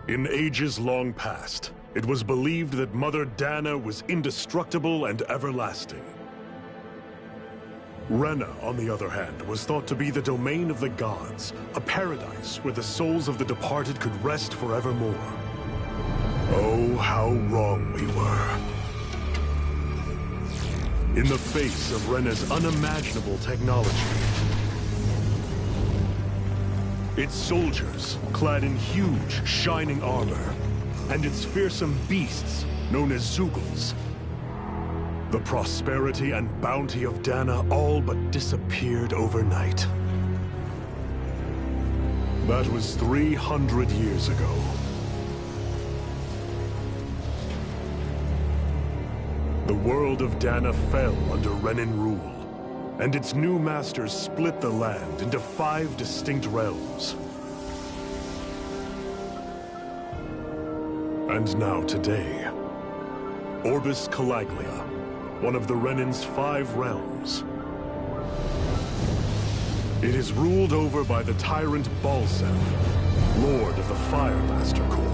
In ages long past, it was believed that Mother Dana was indestructible and everlasting. Rena, on the other hand, was thought to be the domain of the gods, a paradise where the souls of the departed could rest forevermore. Oh, how wrong we were. In the face of Rena's unimaginable technology, its soldiers, clad in huge, shining armor, and its fearsome beasts, known as Zeugles, the prosperity and bounty of Dana all but disappeared overnight. That was 300 years ago. The world of Dana fell under Renan rule, and its new masters split the land into 5 distinct realms. And now today, Orbis Calaglia, one of the Renin's 5 realms. It is ruled over by the tyrant Balsef, Lord of the Firemaster Corps.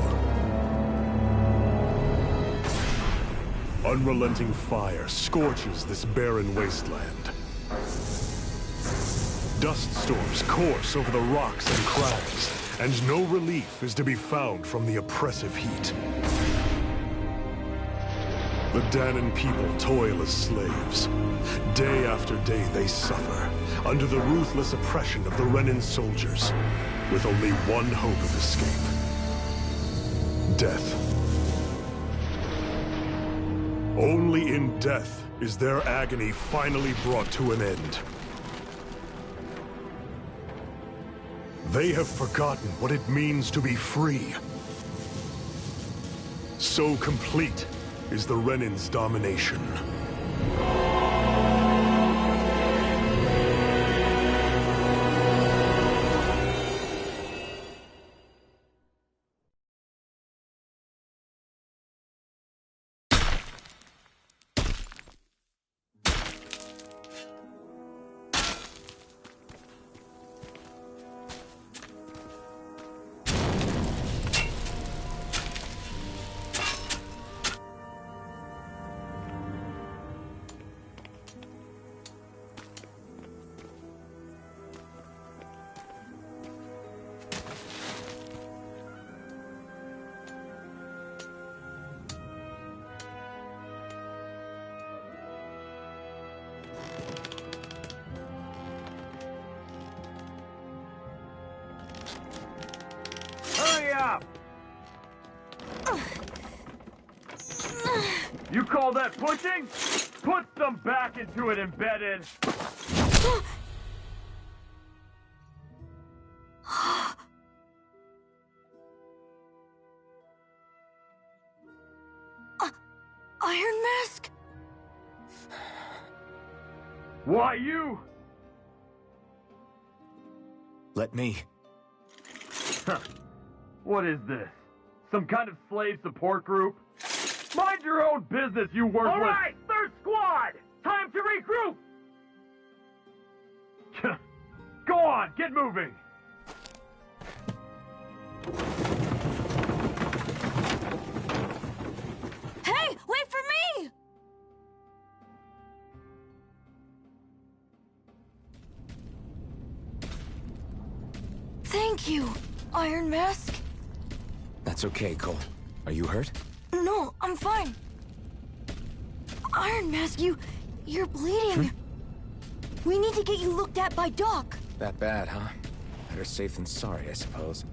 Unrelenting fire scorches this barren wasteland. Dust storms course over the rocks and crags, and no relief is to be found from the oppressive heat. The Danan people toil as slaves. Day after day they suffer, under the ruthless oppression of the Renin soldiers, with only one hope of escape. Death. Only in death is their agony finally brought to an end. They have forgotten what it means to be free. So complete is the Renin's domination. You call that pushing? Put some back into it, embedded! Iron Mask? Why you? Let me. Huh. What is this? Some kind of slave support group? Mind your own business, you worthless— All right, third squad! Time to regroup! Go on, get moving! Hey, wait for me! Thank you, Iron Mask. That's okay, Cole. Are you hurt? No, I'm fine. Iron Mask, you're bleeding. We need to get you looked at by Doc. That bad, huh? Better safe than sorry, I suppose.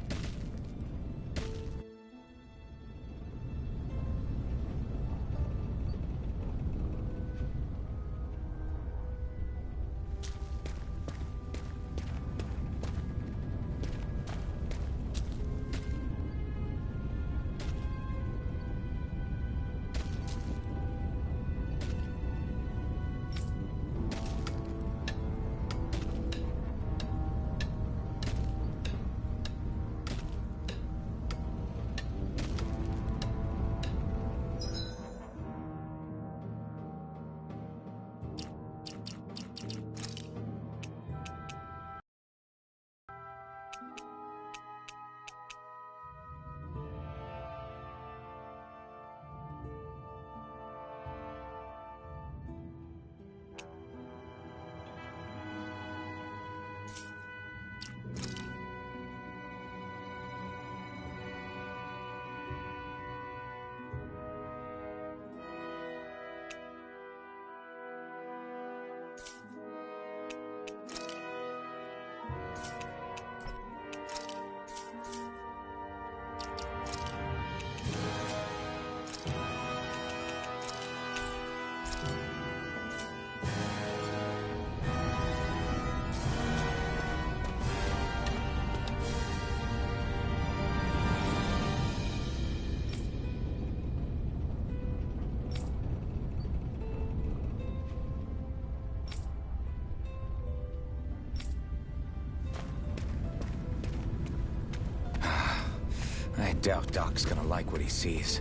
doubt Doc's gonna like what he sees.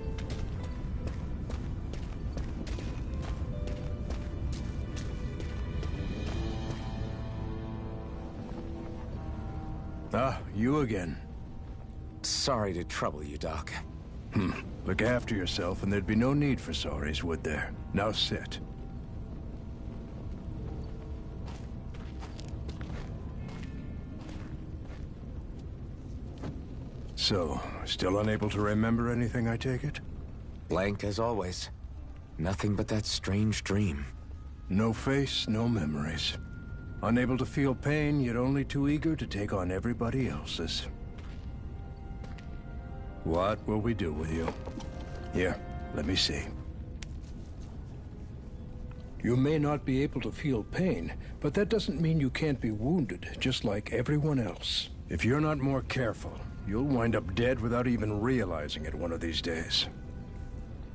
Ah, you again. Sorry to trouble you, Doc. Look after yourself and there'd be no need for sorries, would there? Now sit. So, still unable to remember anything, I take it? Blank as always. Nothing but that strange dream. No face, no memories. Unable to feel pain, yet only too eager to take on everybody else's. What will we do with you? Here, let me see. You may not be able to feel pain, but that doesn't mean you can't be wounded, just like everyone else. If you're not more careful, you'll wind up dead without even realizing it one of these days.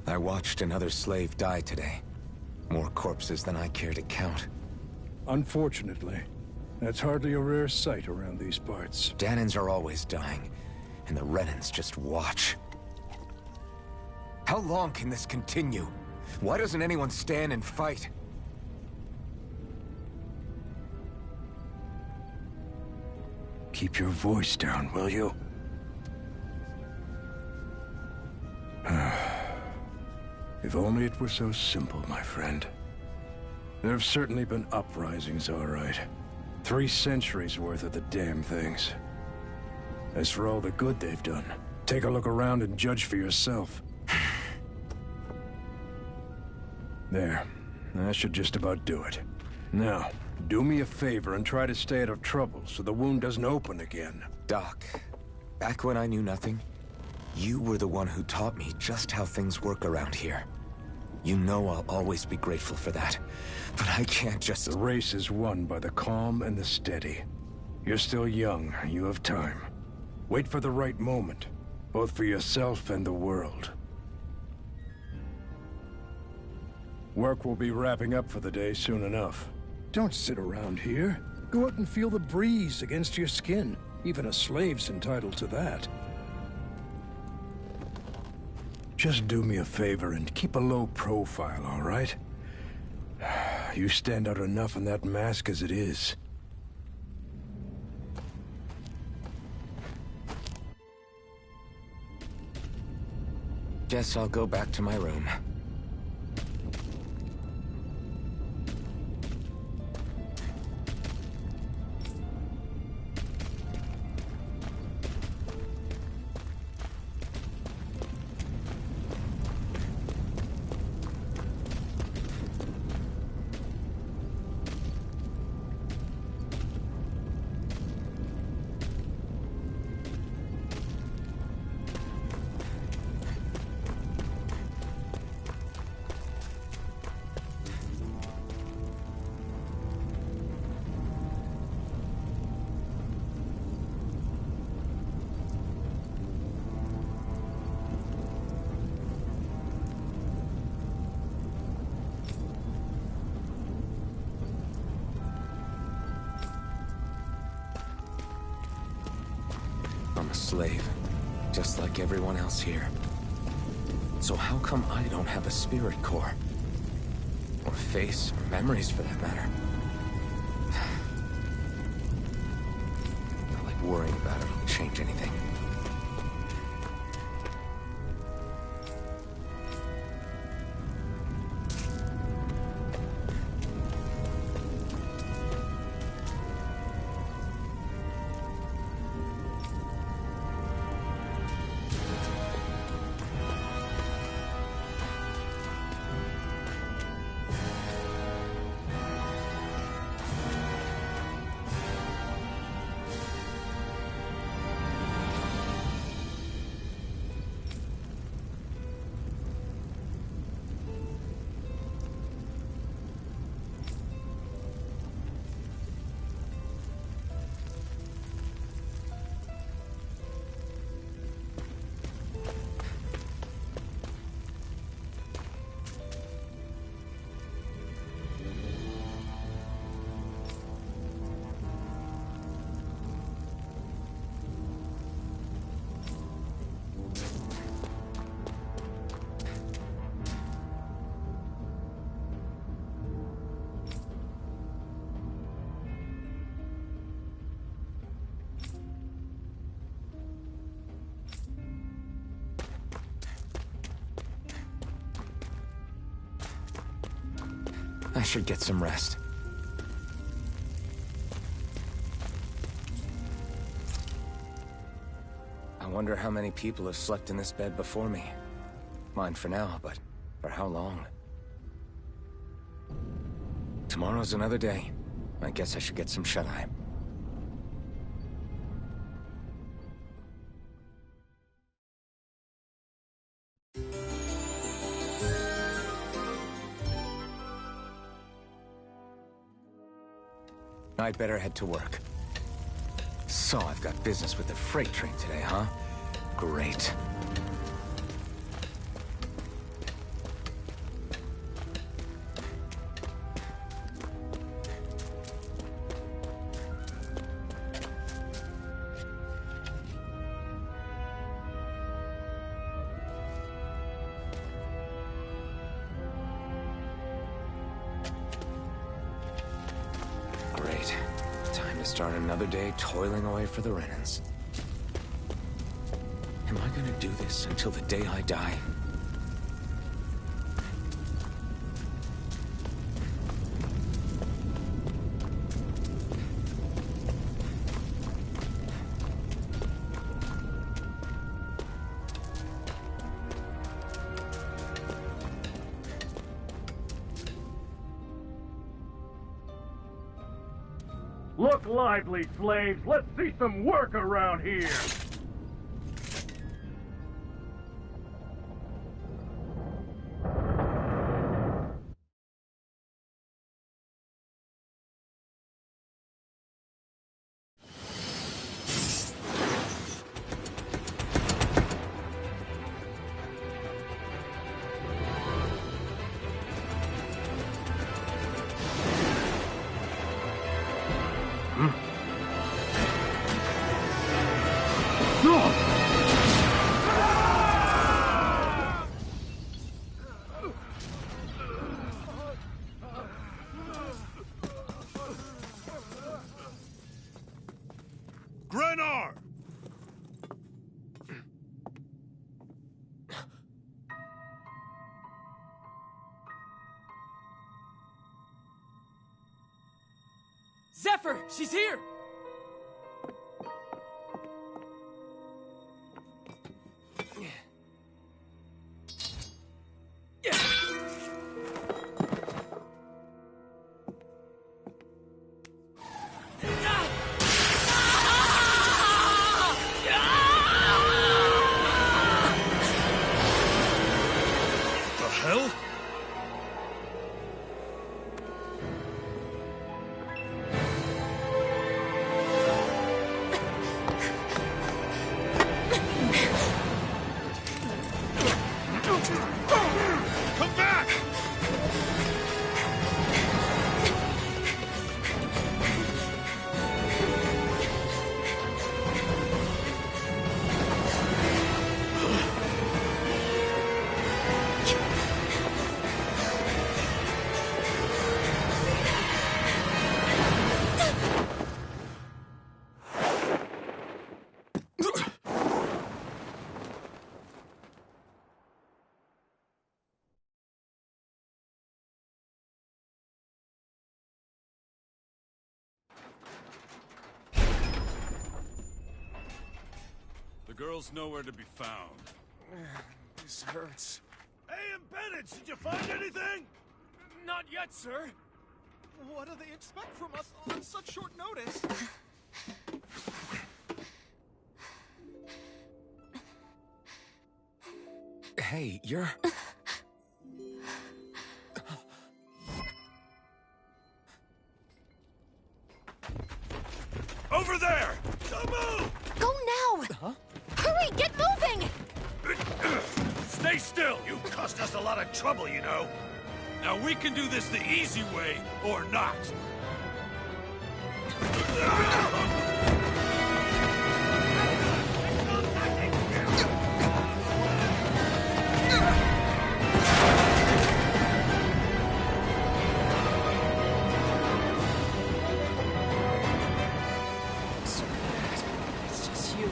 I watched another slave die today. More corpses than I care to count. Unfortunately, that's hardly a rare sight around these parts. Danans are always dying, and the Renans just watch. How long can this continue? Why doesn't anyone stand and fight? Keep your voice down, will you? If only it were so simple, my friend. There have certainly been uprisings, all right. 3 centuries worth of the damn things. As for all the good they've done, take a look around and judge for yourself. There. That should just about do it. Now, do me a favor and try to stay out of trouble so the wound doesn't open again. Doc, back when I knew nothing, you were the one who taught me just how things work around here. You know I'll always be grateful for that, but I can't just... The race is won by the calm and the steady. You're still young, you have time. Wait for the right moment, both for yourself and the world. Work will be wrapping up for the day soon enough. Don't sit around here. Go out and feel the breeze against your skin. Even a slave's entitled to that. Just do me a favor and keep a low profile, all right? You stand out enough in that mask as it is. Guess I'll go back to my room. I'm a slave, just like everyone else here. So how come I don't have a spirit core? Or face, or memories for that matter? Not like worrying about it will change anything. should get some rest. I wonder how many people have slept in this bed before me. Mine for now, but for how long? Tomorrow's another day. I guess I should get some shut-eye. I'd better head to work. So I've got business with the freight train today, huh? Great. Great. Time to start another day toiling away for the Renans. Am I gonna do this until the day I die? Look lively, slaves! Let's see some work around here! Grenar! Zephyr! She's here! The hell? Come back! The girl's nowhere to be found. This hurts. Hey, Embedded, did you find anything? Not yet, sir. What do they expect from us on such short notice? Hey, you're... Over there! Don't move! Go now! Huh? Hurry, get moving! Stay still! You cost us a lot of trouble, you know. Now we can do this the easy way, or not. It's just you.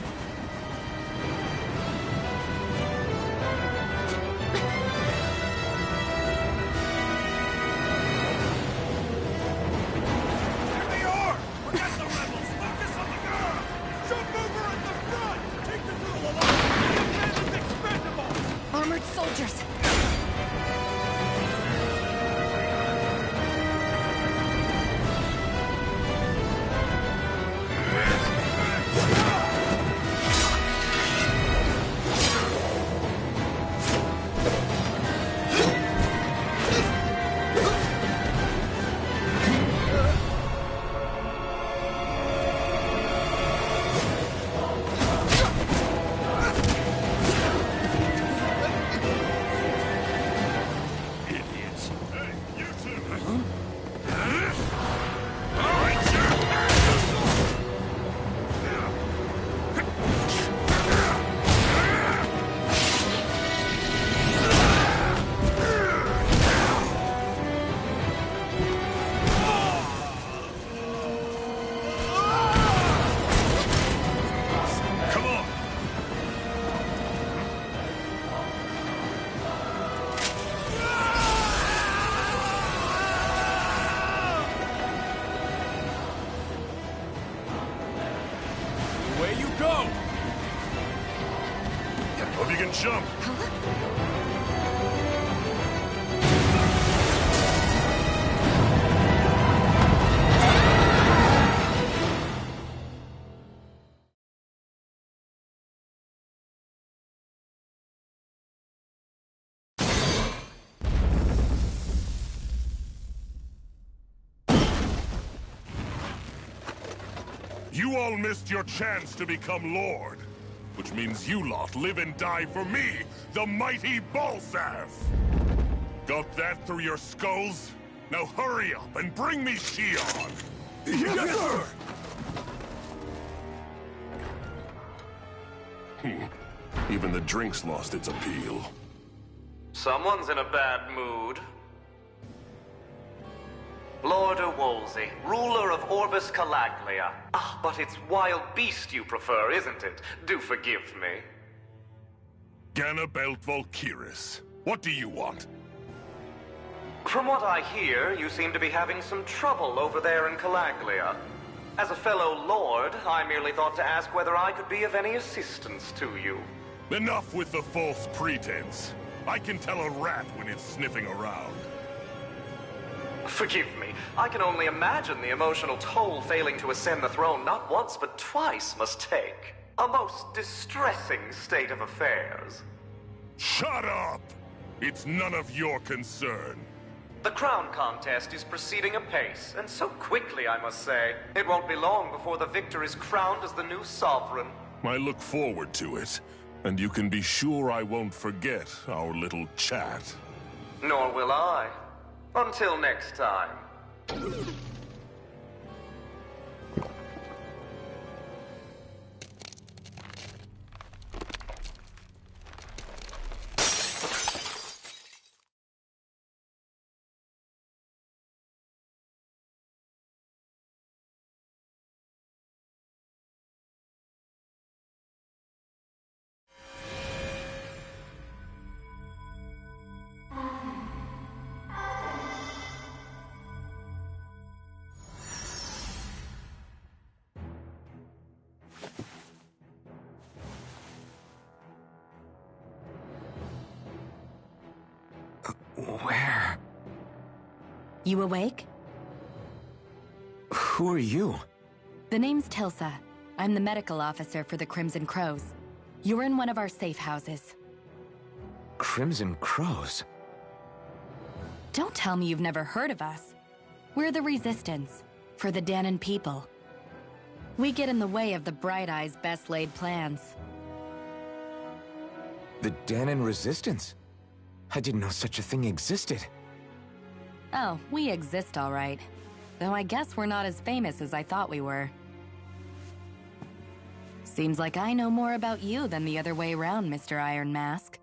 Go! Hope you can jump. You all missed your chance to become Lord. Which means you lot live and die for me, the mighty Balsath! Got that through your skulls? Now hurry up and bring me Shion! Yes, sir! Even the drink's lost its appeal. Someone's in a bad mood. Lord Wolsey, ruler of Orbis Calaglia. Ah, but it's wild beast you prefer, isn't it? Do forgive me. Ganabelt Valkyris, what do you want? From what I hear, you seem to be having some trouble over there in Calaglia. As a fellow lord, I merely thought to ask whether I could be of any assistance to you. Enough with the false pretense. I can tell a rat when it's sniffing around. Forgive me. I can only imagine the emotional toll failing to ascend the throne not once but twice must take. A most distressing state of affairs. Shut up! It's none of your concern. The crown contest is proceeding apace, and so quickly, I must say. It won't be long before the victor is crowned as the new sovereign. I look forward to it, and you can be sure I won't forget our little chat. Nor will I. Until next time. Where? You awake? Who are you? The name's Tilsa. I'm the medical officer for the Crimson Crows. You're in one of our safe houses. Crimson Crows? Don't tell me you've never heard of us. We're the Resistance, for the Danon people. We get in the way of the Bright Eye's best-laid plans. The Danon Resistance? I didn't know such a thing existed. Oh, we exist all right. Though I guess we're not as famous as I thought we were. Seems like I know more about you than the other way around, Mr. Iron Mask.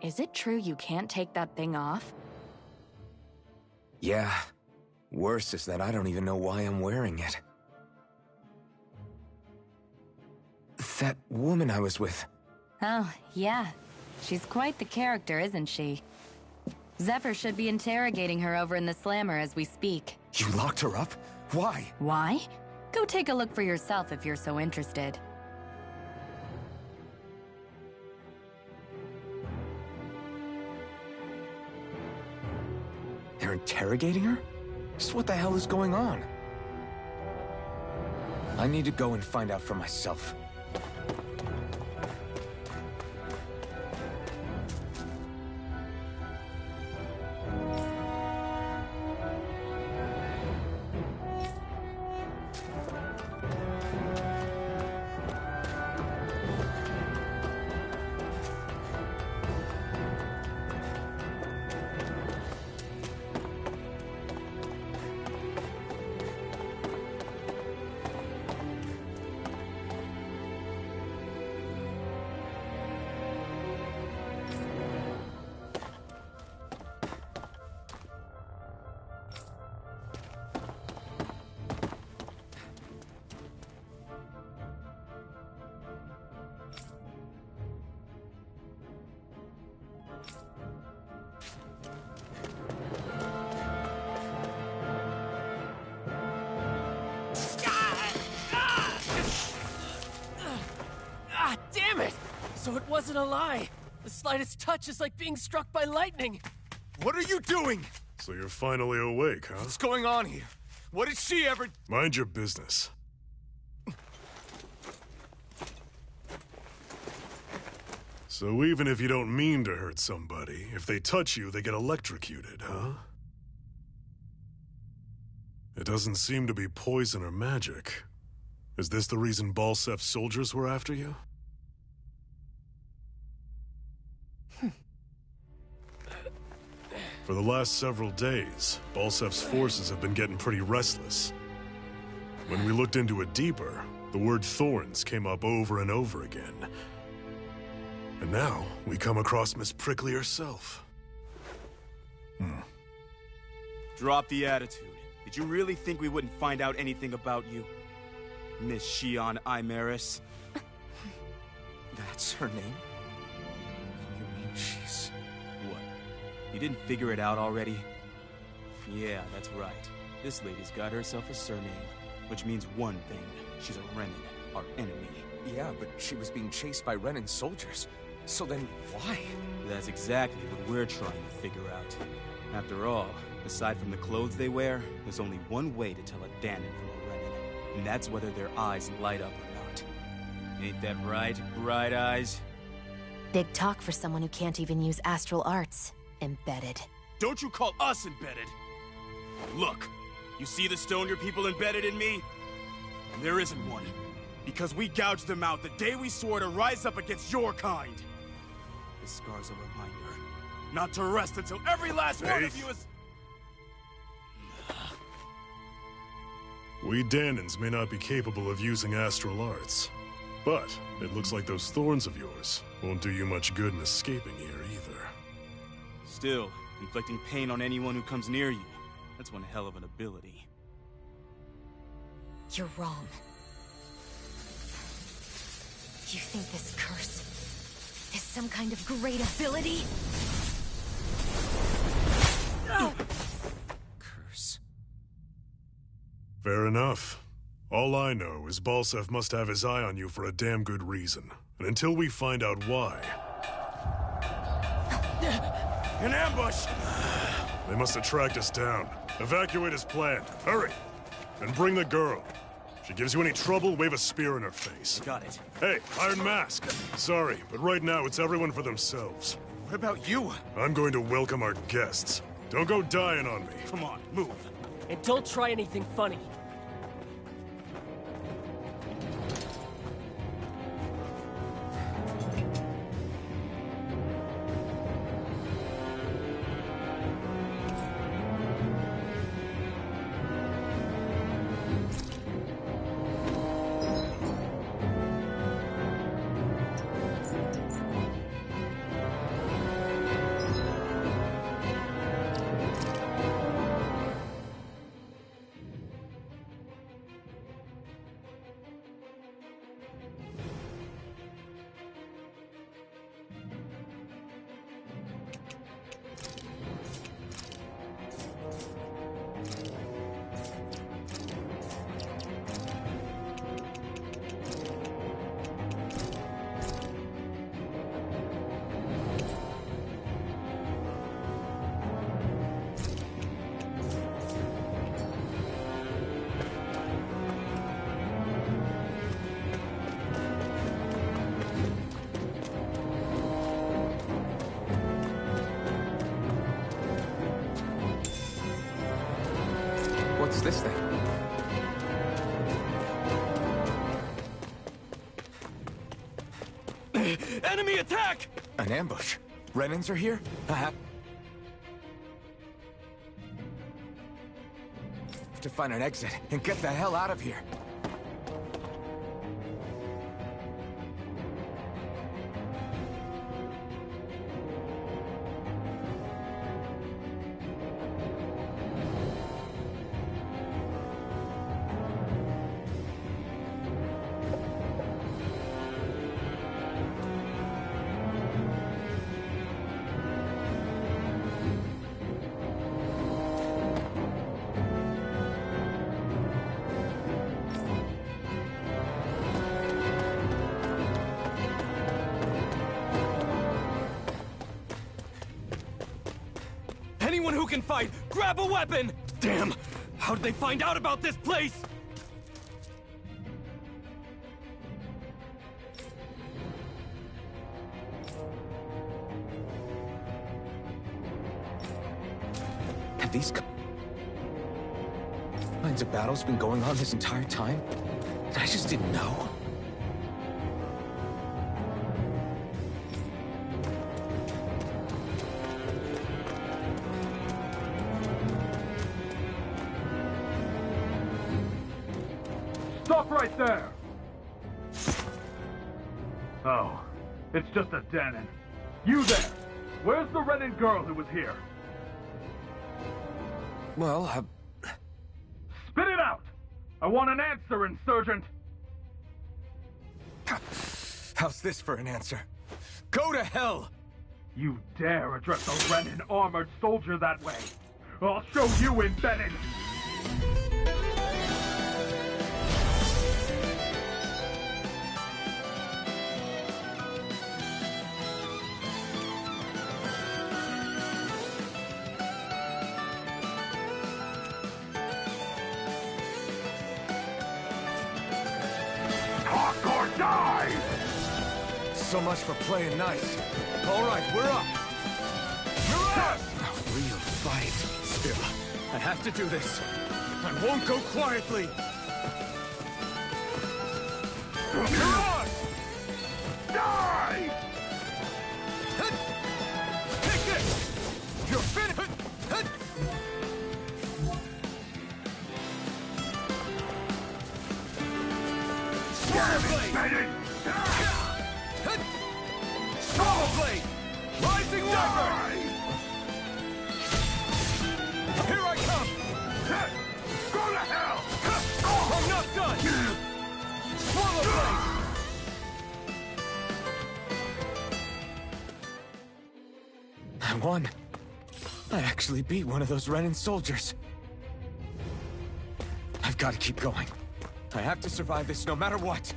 Is it true you can't take that thing off? Yeah. Worse is that I don't even know why I'm wearing it. That woman I was with. Oh, yeah. She's quite the character, isn't she? Zephyr should be interrogating her over in the Slammer as we speak. You locked her up? Why? Why? Go take a look for yourself if you're so interested. They're interrogating her? Just what the hell is going on? I need to go and find out for myself. So it wasn't a lie. The slightest touch is like being struck by lightning. What are you doing? So you're finally awake, huh? What's going on here? What did she ever... Mind your business. So even if you don't mean to hurt somebody, if they touch you, they get electrocuted, huh? It doesn't seem to be poison or magic. Is this the reason Balsef's soldiers were after you? For the last several days, Balsef's forces have been getting pretty restless. When we looked into it deeper, the word thorns came up over and over again. And now, we come across Miss Prickly herself. Drop the attitude. Did you really think we wouldn't find out anything about you? Miss Shion Imaris? That's her name? You mean she's... What? You didn't figure it out already? Yeah, that's right. This lady's got herself a surname, which means one thing. She's a Renin, our enemy. Yeah, but she was being chased by Renin soldiers. So then, why? That's exactly what we're trying to figure out. After all, aside from the clothes they wear, there's only one way to tell a Danon from a Renin, and that's whether their eyes light up or not. Ain't that right, Bright Eyes? Big talk for someone who can't even use astral arts. Embedded. Don't you call us embedded! Look, you see the stone your people embedded in me? There isn't one. Because we gouged them out the day we swore to rise up against your kind. This scar's a reminder, not to rest until every last one of you is... We Danons may not be capable of using astral arts, but it looks like those thorns of yours won't do you much good in escaping here either. Still, inflicting pain on anyone who comes near you, that's one hell of an ability. You're wrong. You think this curse is some kind of great ability? Curse. Fair enough. All I know is Balsef must have his eye on you for a damn good reason. And until we find out why... An ambush! They must have tracked us down. Evacuate as planned. Hurry! And bring the girl. If she gives you any trouble, wave a spear in her face. Got it. Hey, Iron Mask. Sorry, but right now it's everyone for themselves. What about you? I'm going to welcome our guests. Don't go dying on me. Come on, move. And don't try anything funny. What's this thing? Enemy attack! An ambush. Renins are here? Have to find an exit and get the hell out of here. fight! Grab a weapon! Damn! How did they find out about this place? Have these kinds of battles been going on this entire time? And I just didn't know? Stop right there! Oh, it's just a Danon. You there! Where's the Renin girl who was here? Well, Spit it out! I want an answer, Insurgent! how's this for an answer? Go to hell! You dare address a Renin armored soldier that way? I'll show you, embedded! Talk or die! So much for playing nice. All right, we're up. Mirage! A real fight. Still, I have to do this. I won't go quietly. Mirage! Die! Take this! You're finished! Embedded! Swallow Blade! Rising Wyvern! Here I come! Go to hell! I'm not done! Swallow Blade! I won. I actually beat one of those Renin soldiers. I've got to keep going. I have to survive this no matter what.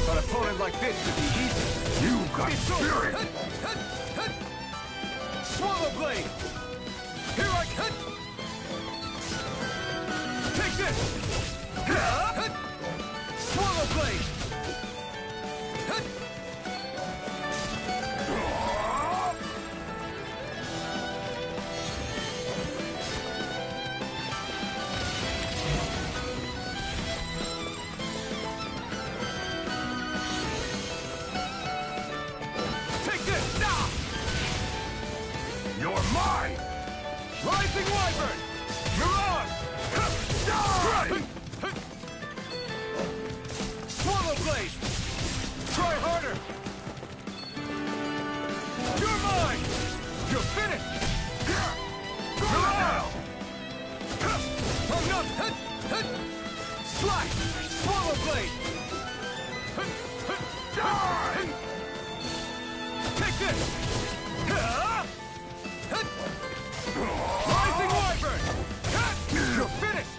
An opponent like this should be easy. You got spirit! Swallow Blade! Here I come! Take this! Swallow Blade! You're mine! Rising Wyvern! Mirage! Die! Swallow Blade! Try harder! You're mine! You're finished! Now! I'm not... Slash! Swallow Blade! Die! Take this! Rising Wyvern! You're finished!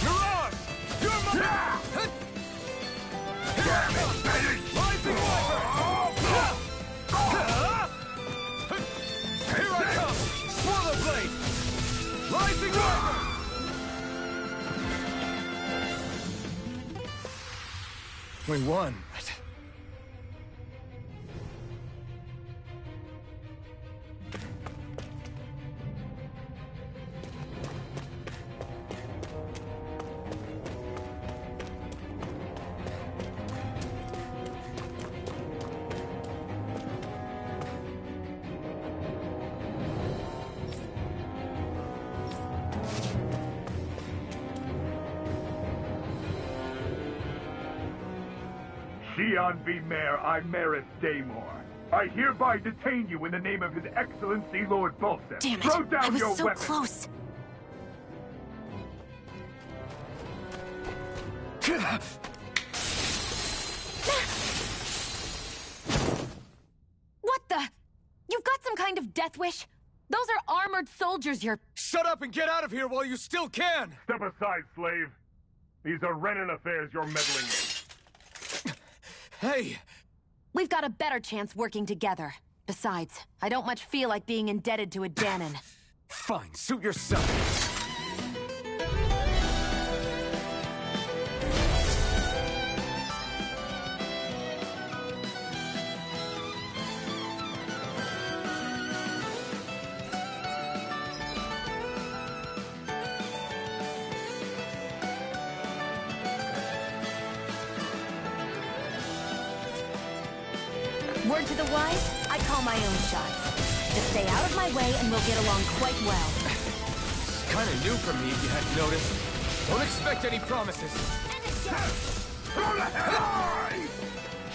Mirage! You're mine! Rising Wyvern! Here I come! Swallow Blade! Rising Wyvern! We won. Dion V. Mayor Imaris Daymore. I hereby detain you in the name of His Excellency Lord Bolseth. Damn it! Throw down I was your so weapon. close. What the? You've got some kind of death wish? Those are armored soldiers you're... Shut up and get out of here while you still can! Step aside, slave. These are Renan affairs you're meddling with. Hey! We've got a better chance working together. Besides, I don't much feel like being indebted to a Danon. Fine, suit yourself. Word to the wise, I call my own shots. Just stay out of my way and we'll get along quite well. It's kind of new for me, if you hadn't noticed. Don't expect any promises.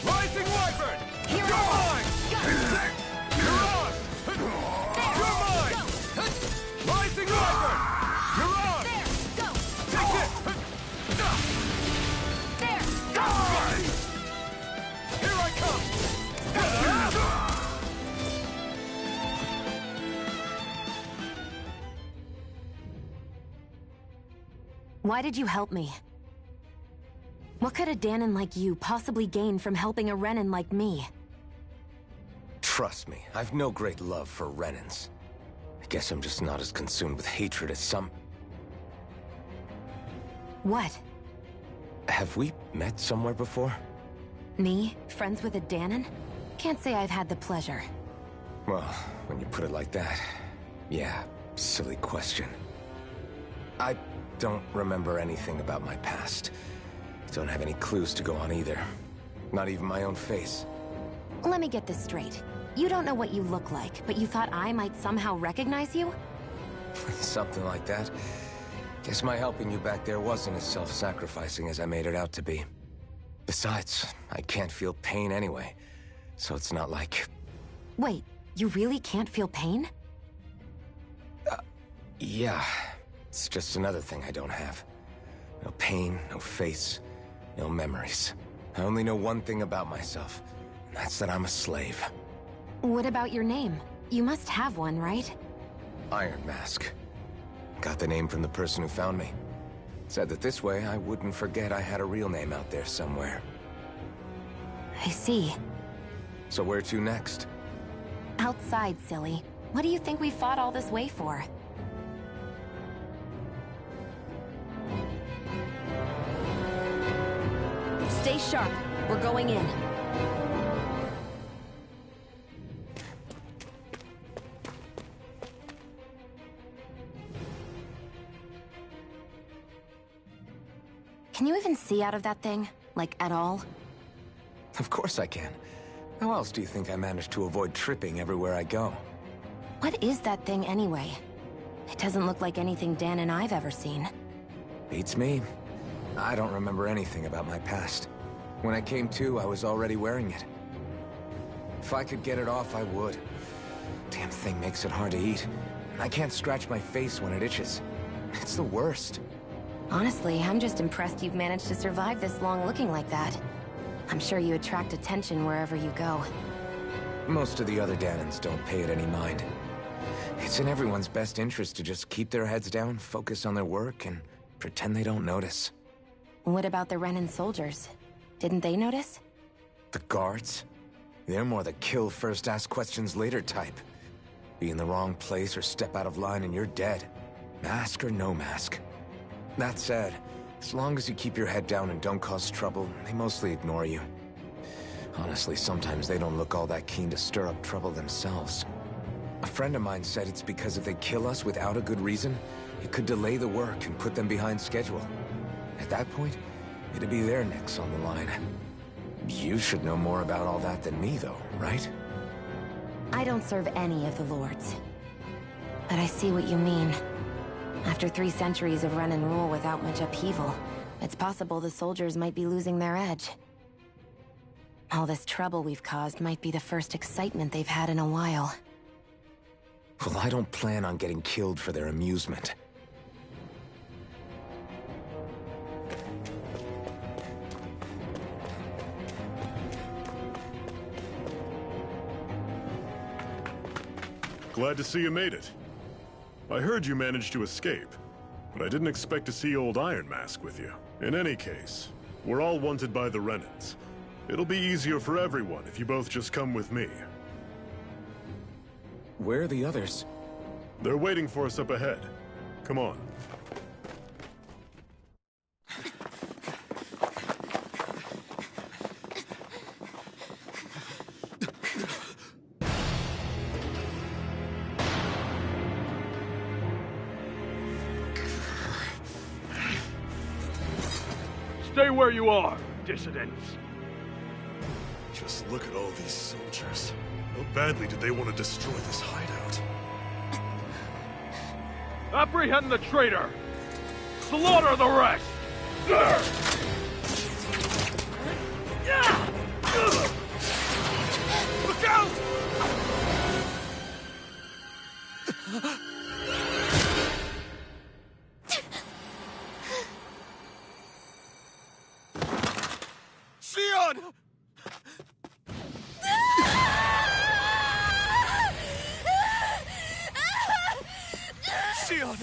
Rising Wyvern! Here You're mine! Go! You're on! You're mine! Rising Wyvern! You're on! There! Go! Take it! There! Go! Here I come! Why did you help me? What could a Danon like you possibly gain from helping a Renan like me? Trust me, I've no great love for Renans. I guess I'm just not as consumed with hatred as some... What? Have we met somewhere before? Me? Friends with a Danon? Can't say I've had the pleasure. Well, when you put it like that, yeah, silly question. I don't remember anything about my past. Don't have any clues to go on either. Not even my own face. Let me get this straight. You don't know what you look like, but you thought I might somehow recognize you? Something like that. Guess my helping you back there wasn't as self-sacrificing as I made it out to be. Besides, I can't feel pain anyway, so it's not like... Wait, you really can't feel pain? Yeah. It's just another thing I don't have. No pain, no face, no memories. I only know one thing about myself, and that's that I'm a slave. What about your name? You must have one, right? Iron Mask. Got the name from the person who found me. Said that this way I wouldn't forget I had a real name out there somewhere. I see. So where to next? Outside, silly. What do you think we fought all this way for? Stay sharp. We're going in. Can you even see out of that thing? Like, at all? Of course I can. How else do you think I managed to avoid tripping everywhere I go? What is that thing anyway? It doesn't look like anything Dan and I've ever seen. Beats me. I don't remember anything about my past. When I came to, I was already wearing it. If I could get it off, I would. Damn thing makes it hard to eat. And I can't scratch my face when it itches. It's the worst. Honestly, I'm just impressed you've managed to survive this long looking like that. I'm sure you attract attention wherever you go. Most of the other Danons don't pay it any mind. It's in everyone's best interest to just keep their heads down, focus on their work, and pretend they don't notice. What about the Renan soldiers? Didn't they notice? The guards? They're more the kill first, ask questions later type. Be in the wrong place or step out of line and you're dead. Mask or no mask. That said, as long as you keep your head down and don't cause trouble, they mostly ignore you. Honestly, sometimes they don't look all that keen to stir up trouble themselves. A friend of mine said it's because if they kill us without a good reason, it could delay the work and put them behind schedule. At that point, it'd be their necks on the line. You should know more about all that than me, though, right? I don't serve any of the lords. But I see what you mean. After 3 centuries of Renan rule without much upheaval, it's possible the soldiers might be losing their edge. All this trouble we've caused might be the first excitement they've had in a while. Well, I don't plan on getting killed for their amusement. Glad to see you made it. I heard you managed to escape, but I didn't expect to see old Iron Mask with you. In any case, we're all wanted by the Renans. It'll be easier for everyone if you both just come with me. Where are the others? They're waiting for us up ahead. Come on. Stay where you are, dissidents. Just look at all these soldiers. How badly did they want to destroy this hideout? Apprehend the traitor! Slaughter the rest! Look out! Sion! Sion!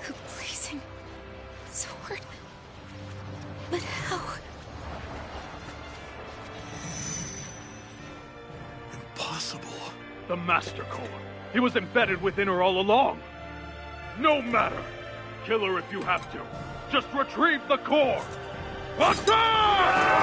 The blazing sword. But how? Impossible. The Master Core. He was embedded within her all along. No matter. Kill her if you have to. Just retrieve the core. Attack!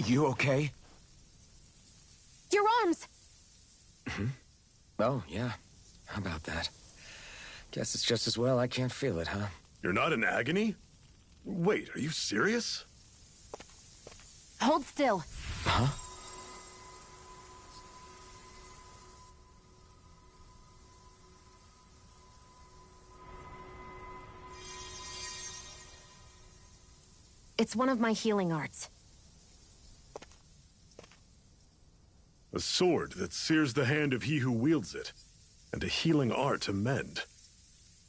You okay? Your arms! Oh, yeah. How about that? Guess it's just as well I can't feel it, huh? You're not in agony? Wait, are you serious? Hold still. Huh? It's one of my healing arts. A sword that sears the hand of he who wields it, and a healing art to mend.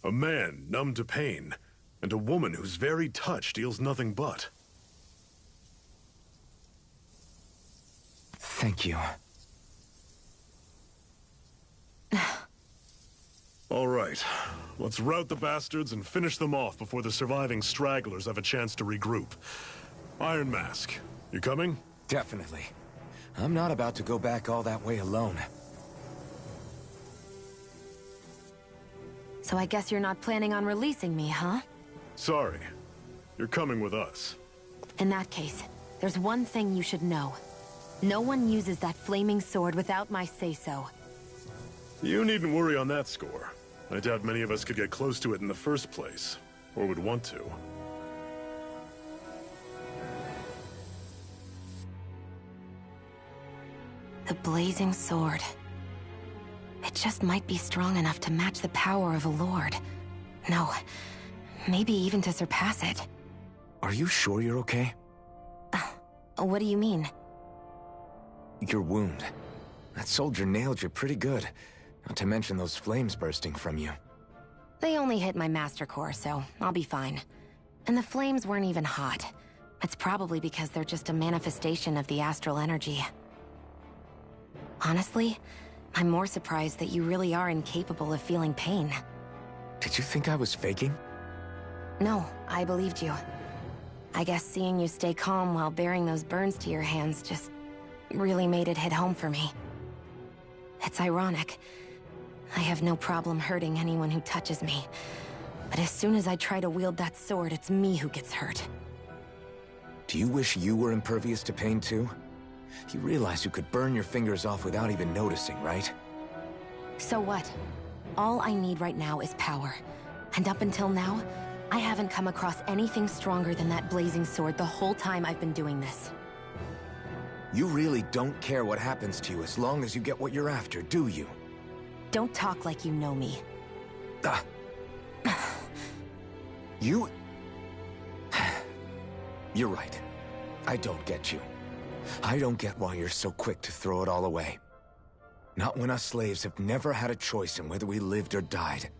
A man numb to pain, and a woman whose very touch deals nothing but. Thank you. All right, let's rout the bastards and finish them off before the surviving stragglers have a chance to regroup. Iron Mask, you coming? Definitely. I'm not about to go back all that way alone. So I guess you're not planning on releasing me, huh? Sorry. You're coming with us. In that case, there's one thing you should know. No one uses that flaming sword without my say-so. You needn't worry on that score. I doubt many of us could get close to it in the first place, or would want to. The blazing sword. It just might be strong enough to match the power of a lord. No, maybe even to surpass it. Are you sure you're okay? What do you mean? Your wound. That soldier nailed you pretty good. Not to mention those flames bursting from you. They only hit my master core, so I'll be fine. And the flames weren't even hot. It's probably because they're just a manifestation of the astral energy. Honestly, I'm more surprised that you really are incapable of feeling pain. Did you think I was faking? No, I believed you. I guess seeing you stay calm while bearing those burns to your hands just really made it hit home for me. It's ironic. I have no problem hurting anyone who touches me. But as soon as I try to wield that sword, it's me who gets hurt. Do you wish you were impervious to pain too? You realize you could burn your fingers off without even noticing, right? So what? All I need right now is power. And up until now, I haven't come across anything stronger than that blazing sword the whole time I've been doing this. You really don't care what happens to you as long as you get what you're after, do you? Don't talk like you know me. You... You're right. I don't get you. I don't get why you're so quick to throw it all away. Not when us slaves have never had a choice in whether we lived or died.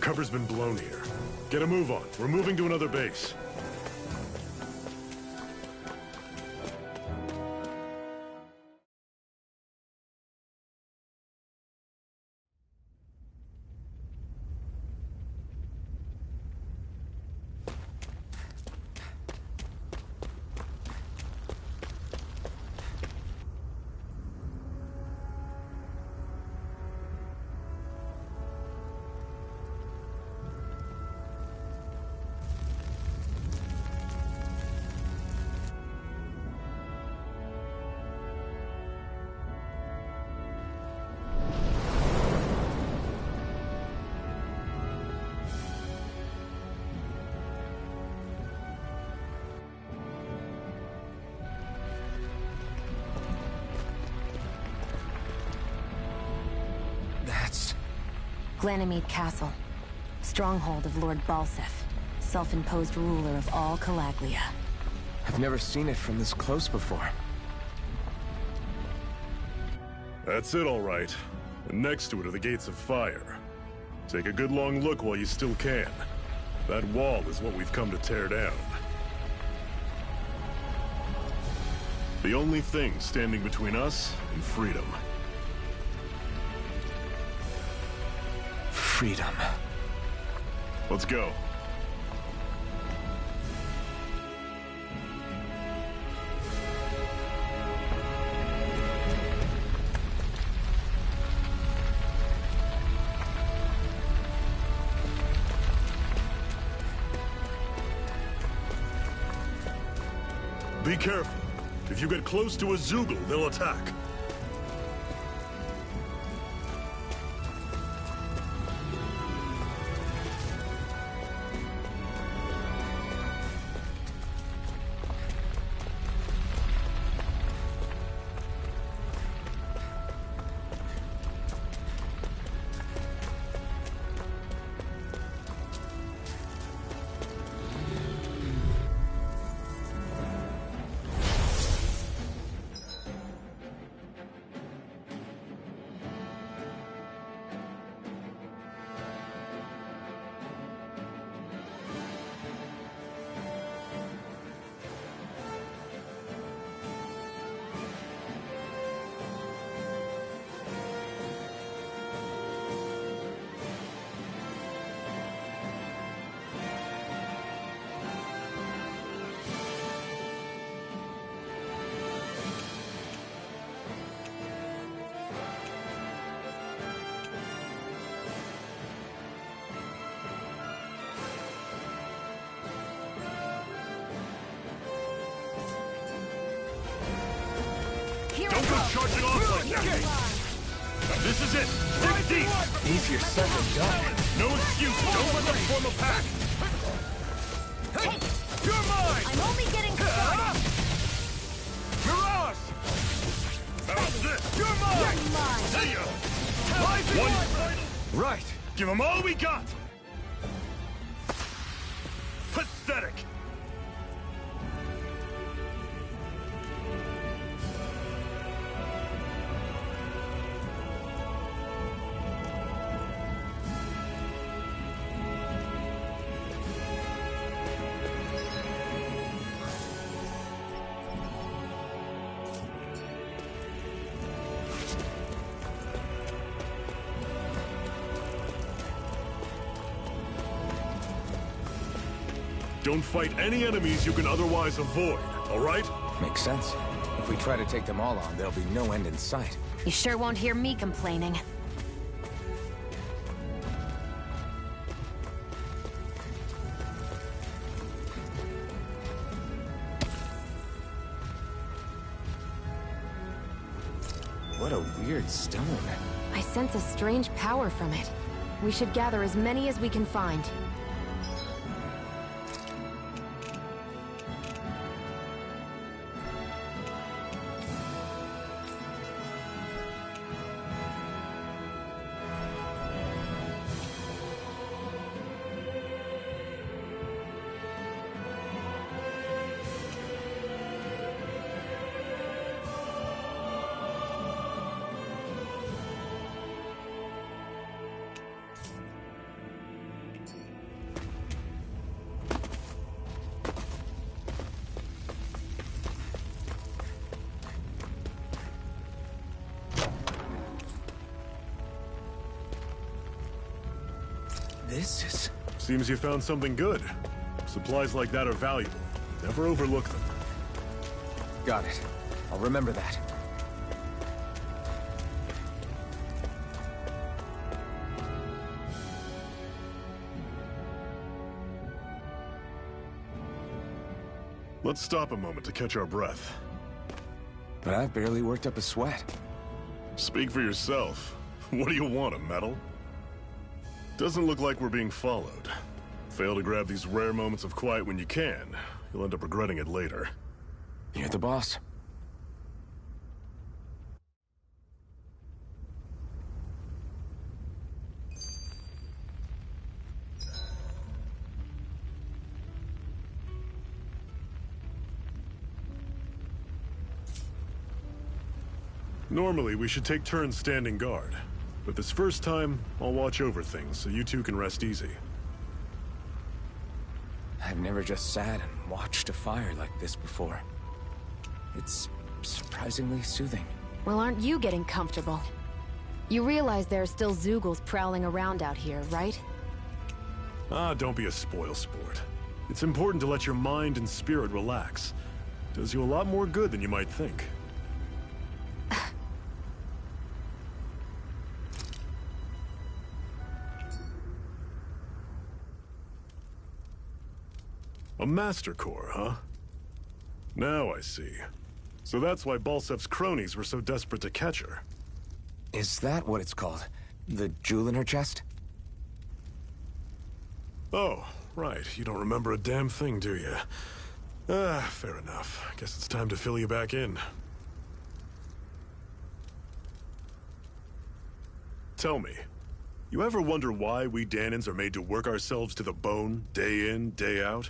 cover's been blown here. Get a move on. We're moving to another base. Ganymede Castle, stronghold of Lord Balsef, self-imposed ruler of all Calaglia. I've never seen it from this close before. That's it, all right. And next to it are the Gates of Fire. Take a good long look while you still can. That wall is what we've come to tear down. The only thing standing between us and freedom. Freedom. Let's go. Be careful. If you get close to a Zoogle, they'll attack. Don't go charging off like that! This is it! Dig deep! Easier said than done. No excuse! Don't let them form a pack! Hey! You're mine! I'm only getting started! Mirage! How's this? You're mine! You're mine! See ya! One final! Right! Give them all we got! Pathetic! Don't fight any enemies you can otherwise avoid, all right? Makes sense. If we try to take them all on, there'll be no end in sight. You sure won't hear me complaining. What a weird stone. I sense a strange power from it. We should gather as many as we can find. This is... Seems you found something good. Supplies like that are valuable. Never overlook them. Got it. I'll remember that. Let's stop a moment to catch our breath. But I've barely worked up a sweat. Speak for yourself. What do you want, a medal? Doesn't look like we're being followed. Fail to grab these rare moments of quiet when you can. You'll end up regretting it later. You're the boss. Normally, we should take turns standing guard. But this first time, I'll watch over things so you two can rest easy. I've never just sat and watched a fire like this before. It's surprisingly soothing. Well, aren't you getting comfortable? You realize there are still Zeugles prowling around out here, right? Ah, don't be a spoilsport. It's important to let your mind and spirit relax. Does you a lot more good than you might think. A Master Core, huh? Now I see. So that's why Balsev's cronies were so desperate to catch her. Is that what it's called? The jewel in her chest? Oh, right. You don't remember a damn thing, do you? Ah, fair enough. Guess it's time to fill you back in. Tell me, you ever wonder why we Dahnans are made to work ourselves to the bone, day in, day out?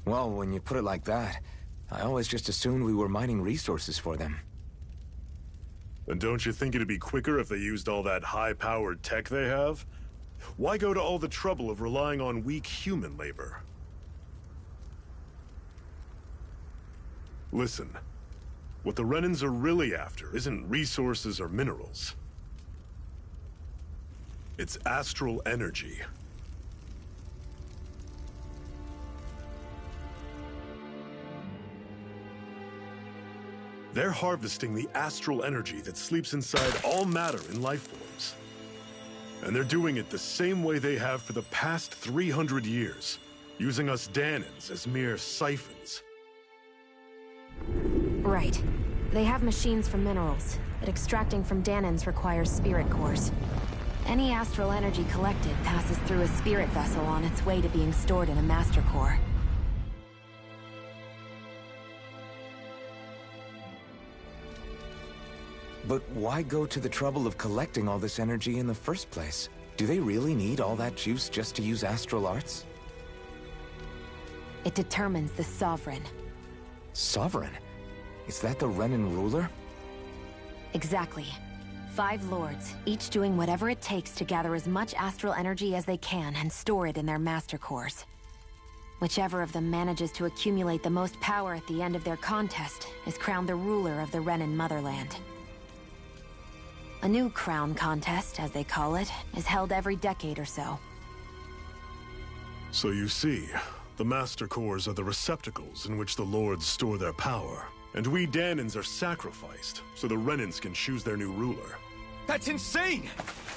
Well, when you put it like that, I always just assumed we were mining resources for them. And don't you think it'd be quicker if they used all that high-powered tech they have? Why go to all the trouble of relying on weak human labor? Listen, what the Renans are really after isn't resources or minerals. It's astral energy. They're harvesting the astral energy that sleeps inside all matter in life forms. And they're doing it the same way they have for the past 300 years, using us Dahnans as mere siphons. Right. They have machines for minerals, but extracting from Dahnans requires spirit cores. Any astral energy collected passes through a spirit vessel on its way to being stored in a master core. But why go to the trouble of collecting all this energy in the first place? Do they really need all that juice just to use astral arts? It determines the Sovereign. Sovereign? Is that the Renan ruler? Exactly. 5 lords, each doing whatever it takes to gather as much astral energy as they can and store it in their master cores. Whichever of them manages to accumulate the most power at the end of their contest is crowned the ruler of the Renan motherland. A new crown contest, as they call it, is held every decade or so. So you see, the Master Cores are the receptacles in which the Lords store their power. And we Dahnans are sacrificed, so the Renans can choose their new ruler. That's insane!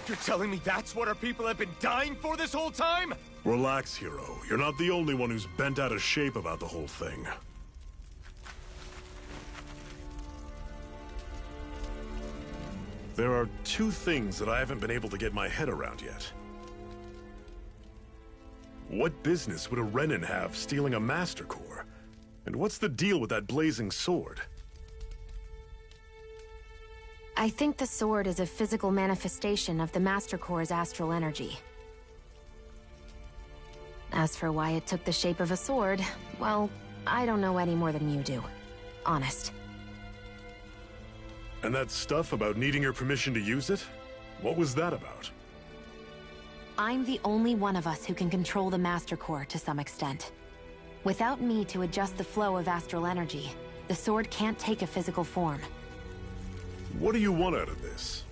You're telling me that's what our people have been dying for this whole time? Relax, hero. You're not the only one who's bent out of shape about the whole thing. There are 2 things that I haven't been able to get my head around yet. What business would a Renan have stealing a Master Core? And what's the deal with that blazing sword? I think the sword is a physical manifestation of the Master Core's astral energy. As for why it took the shape of a sword, well, I don't know any more than you do. Honest. And that stuff about needing your permission to use it? What was that about? I'm the only one of us who can control the Master Core to some extent. Without me to adjust the flow of astral energy, the sword can't take a physical form. What do you want out of this?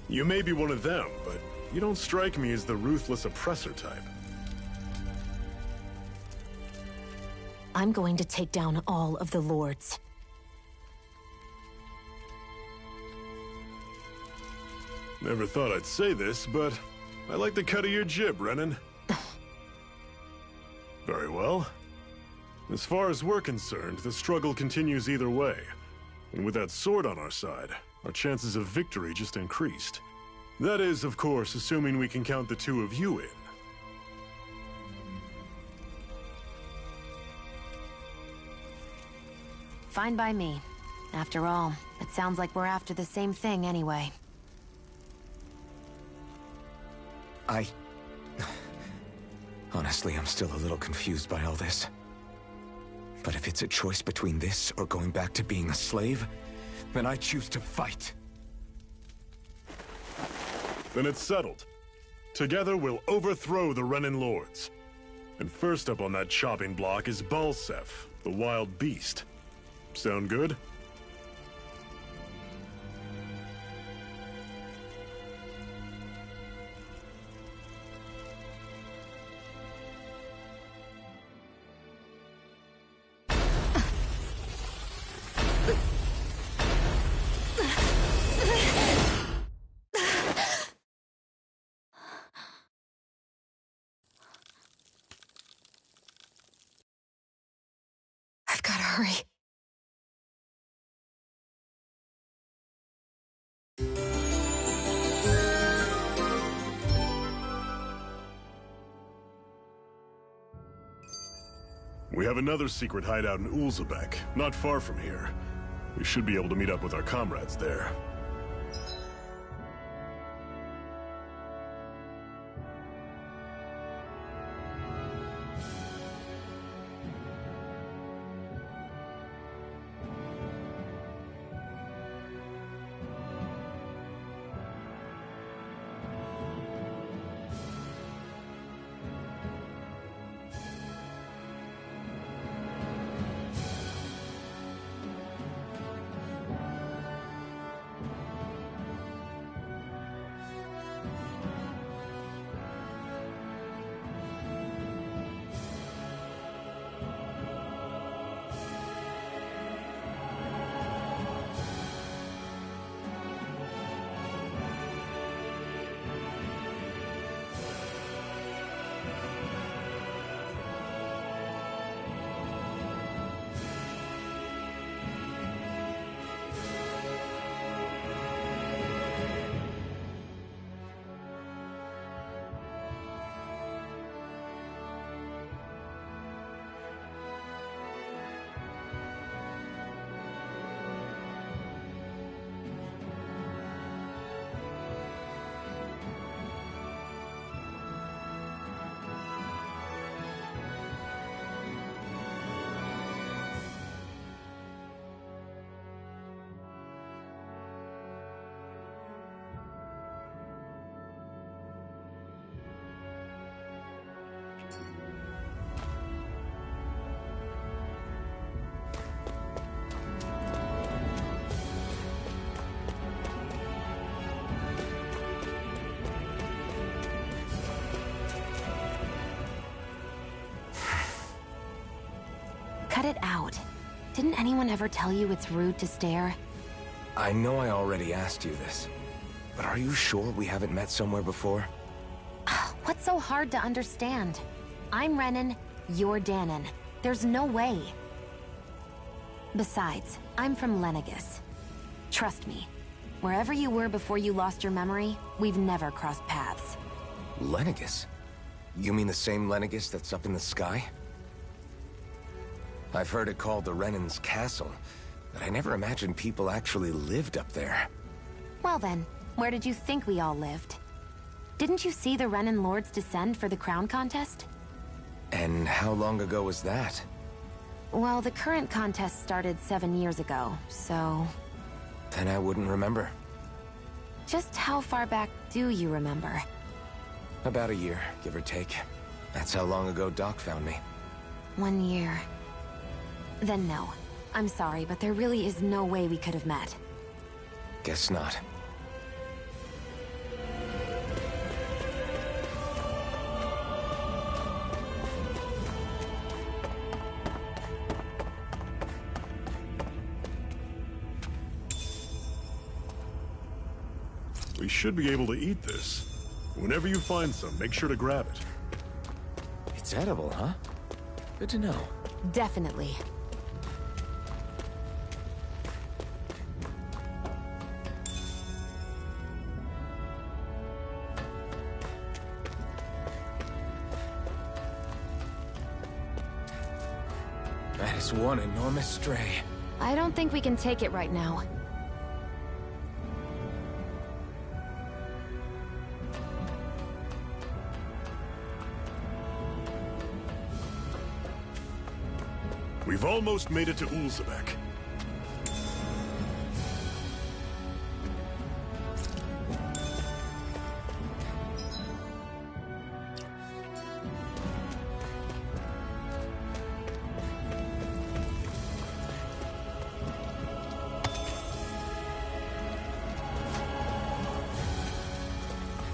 You may be one of them, but You don't strike me as the ruthless oppressor type. I'm going to take down all of the lords. Never thought I'd say this, but I like the cut of your jib, Renan. Very well. As far as we're concerned, the struggle continues either way. And with that sword on our side, our chances of victory just increased. That is, of course, assuming we can count the two of you in. Fine by me. After all, it sounds like we're after the same thing anyway. Honestly, I'm still a little confused by all this. But if it's a choice between this or going back to being a slave, then I choose to fight. Then it's settled. Together we'll overthrow the Renan Lords. And first up on that chopping block is Balsef, the wild beast. Sound good? I've gotta hurry. We have another secret hideout in Ulzebek, not far from here. We should be able to meet up with our comrades there. Cut it out. Didn't anyone ever tell you it's rude to stare? I know I already asked you this, but are you sure we haven't met somewhere before? What's so hard to understand? I'm Renan, you're Danon. There's no way. Besides, I'm from Lenegis. Trust me, wherever you were before you lost your memory, we've never crossed paths. Lenegis? You mean the same Lenegis that's up in the sky? I've heard it called the Renan's Castle, but I never imagined people actually lived up there. Well then, where did you think we all lived? Didn't you see the Renan Lords descend for the crown contest? And how long ago was that? Well, the current contest started 7 years ago, so... Then I wouldn't remember. Just how far back do you remember? About a year, give or take. That's how long ago Doc found me. 1 year. Then no. I'm sorry, but there really is no way we could have met. Guess not. We should be able to eat this. Whenever you find some, make sure to grab it. It's edible, huh? Good to know. Definitely. That is one enormous stray. I don't think we can take it right now. We've almost made it to Ulzebek.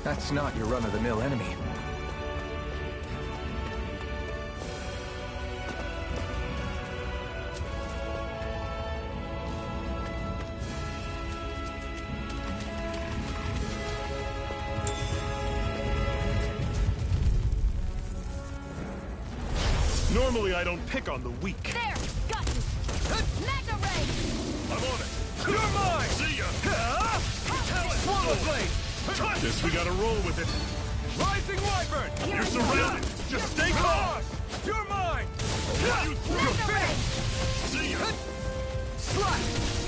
That's not your run-of-the-mill enemy. Normally, I don't pick on the weak. There! Got you! Magna Ray! I'm on it! You're mine! See ya! Swallow Blade! Guess we gotta roll with it. Rising Wyvern! You're surrounded! Just stay calm! You're mine! You You're finished! See ya! Slash!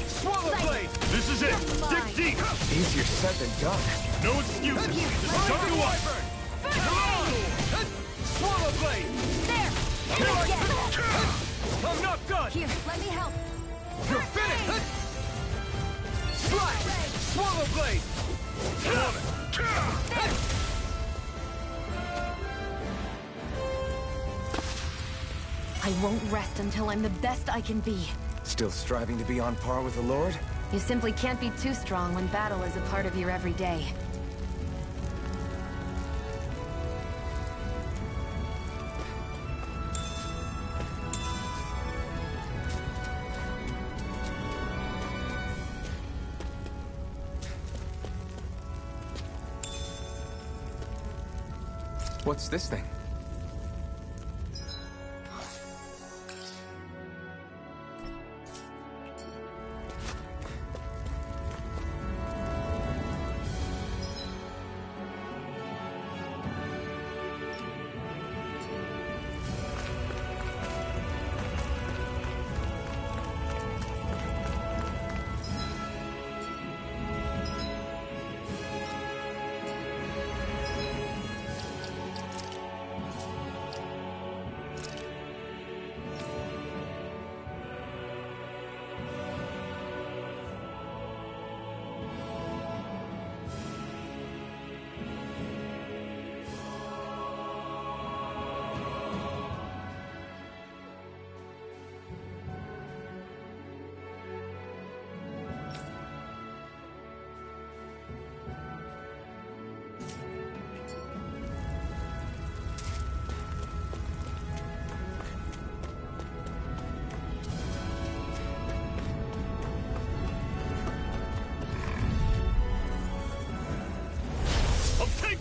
Swallow Blade! This is it! Dig deep! Easier said than done. No excuses! Just shove Rising you up! Wyvern! Swallow Blade! There! I'm not done! Here, let me help. You're finished! Slash! Swallow Blade! I won't rest until I'm the best I can be. Still striving to be on par with the Lord? You simply can't be too strong when battle is a part of your everyday. What's this thing?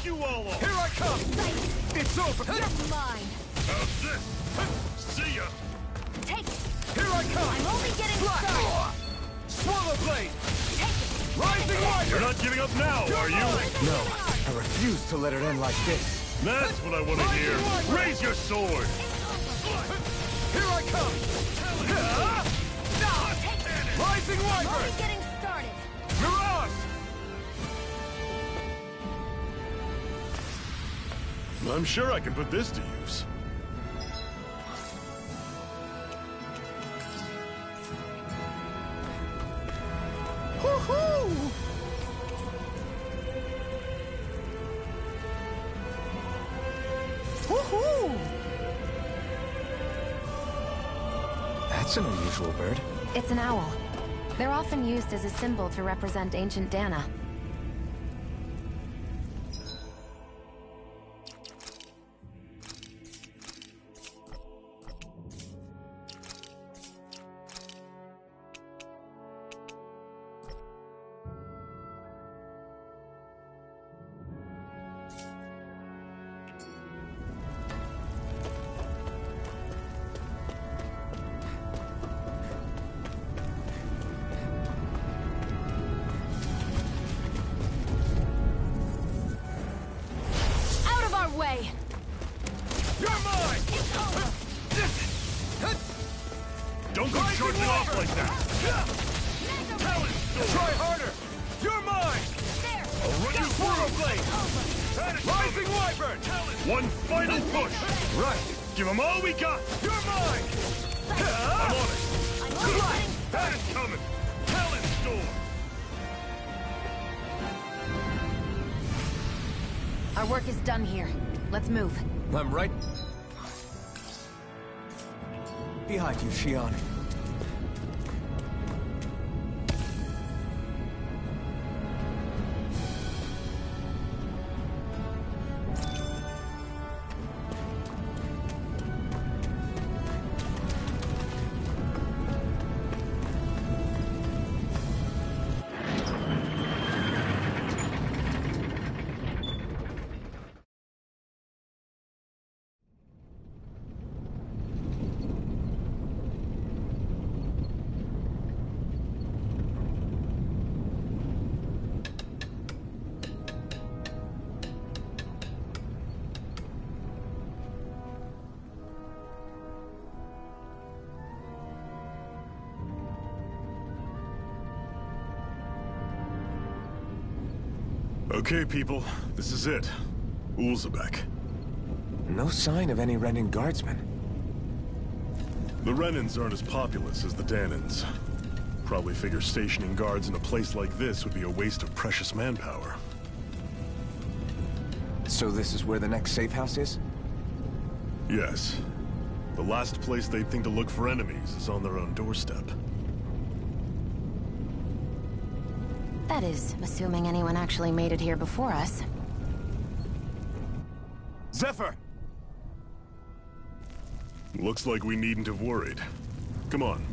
You all off. Here I come! It's over! You're mine! How's this? See ya! Take it! Here I come! I'm only getting started! Swallow Blade! Take it! Rising Wyvern! You're not giving up now, are you? No, I refuse to let it end like this. That's what I want to hear. Raise your sword! Here I come! Rising I'm Wyvern! only getting started! Mirage! I'm sure I can put this to use. Woohoo! Woohoo! That's an unusual bird. It's an owl. They're often used as a symbol to represent ancient Dana. way. You're mine! Don't go charging off like that! Try harder! You're mine! I'll run you through! Rising Wyvern! One final push! Right! Give them all we got! You're mine! I'm on it! That is coming! Talon's Storm! Our work is done here. Let's move. I'm right behind you, Shion. Okay, people. This is it. Ulzebek. No sign of any Renin guardsmen. The Renins aren't as populous as the Danins. Probably figure stationing guards in a place like this would be a waste of precious manpower. So this is where the next safe house is? Yes. The last place they'd think to look for enemies is on their own doorstep. That is, assuming anyone actually made it here before us. Zephyr! Looks like we needn't have worried. Come on.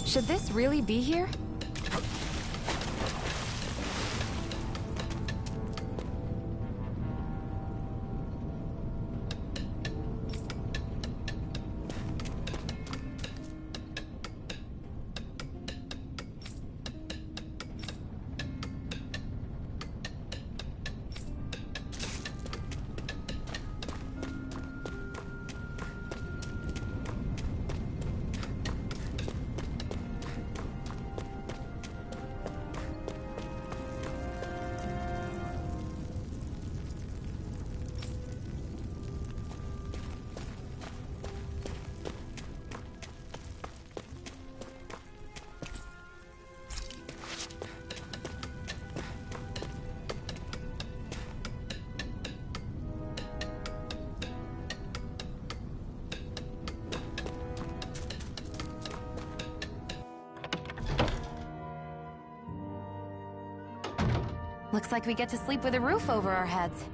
Should this really be here? Looks like we get to sleep with a roof over our heads.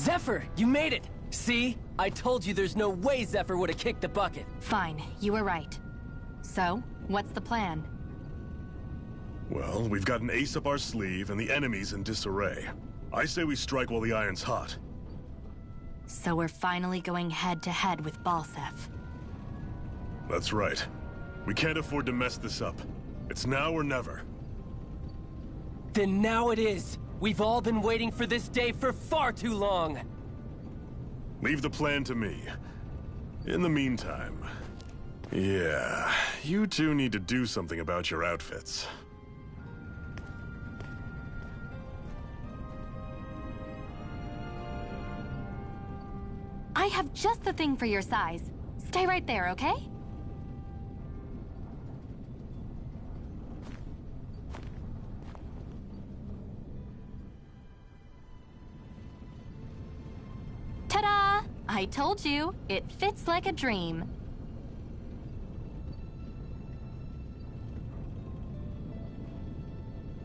Zephyr, you made it! See? I told you there's no way Zephyr would have kicked the bucket. Fine, you were right. So, what's the plan? Well, we've got an ace up our sleeve, and the enemy's in disarray. I say we strike while the iron's hot. So we're finally going head-to-head with Balsef. That's right. We can't afford to mess this up. It's now or never. Then now it is! We've all been waiting for this day for far too long! Leave the plan to me. In the meantime... yeah, you two need to do something about your outfits. I have just the thing for your size. Stay right there, okay? Ta-da! I told you, it fits like a dream.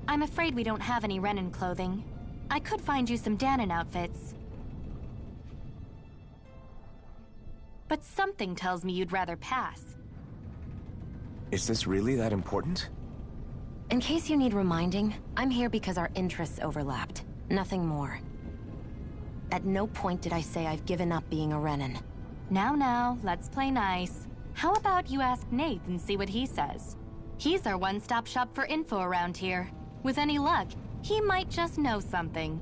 I'm afraid we don't have any Renan clothing. I could find you some Danon outfits. But something tells me you'd rather pass. Is this really that important? In case you need reminding, I'm here because our interests overlapped. Nothing more. At no point did I say I've given up being a Renan. Now, let's play nice. How about you ask Nate and see what he says? He's our one-stop shop for info around here. With any luck, he might just know something.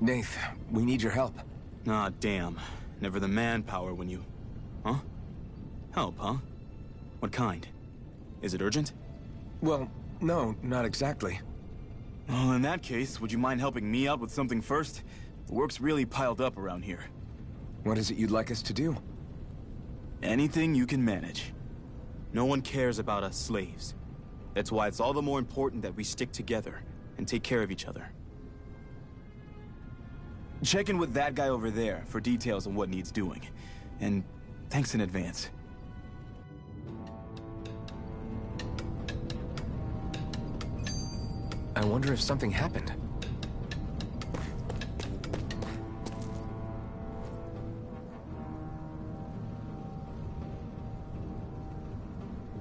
Nath, we need your help. Ah, damn. Never the manpower when you... Huh? Help, huh? What kind? Is it urgent? Well, no, not exactly. Well, in that case, would you mind helping me out with something first? The work's really piled up around here. What is it you'd like us to do? Anything you can manage. No one cares about us slaves. That's why it's all the more important that we stick together and take care of each other. Check in with that guy over there for details on what needs doing. And thanks in advance. I wonder if something happened.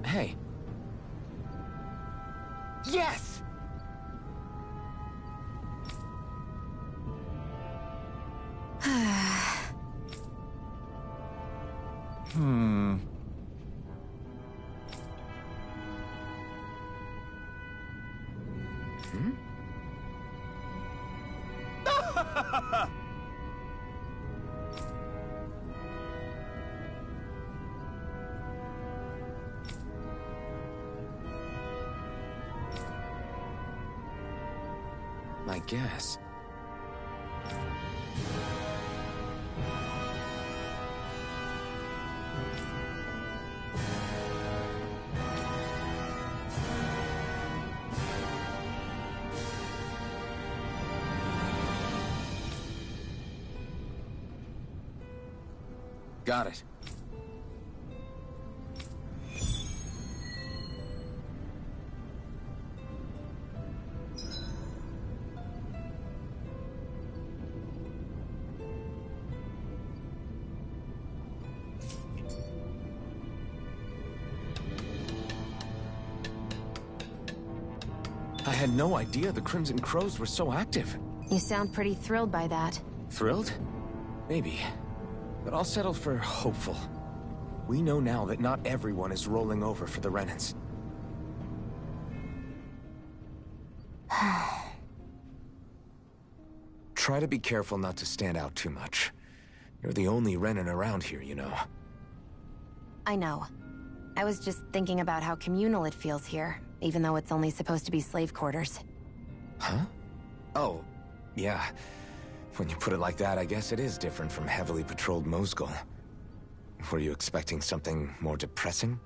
Hey. Yes! Hmm. I guess. Got it. I had no idea the Crimson Crows were so active. You sound pretty thrilled by that. Thrilled? Maybe. But I'll settle for hopeful. We know now that not everyone is rolling over for the Renans. Try to be careful not to stand out too much. You're the only Renan around here, you know. I know. I was just thinking about how communal it feels here, even though it's only supposed to be slave quarters. Huh? Oh, yeah. When you put it like that, I guess it is different from heavily patrolled Mosgul. Were you expecting something more depressing?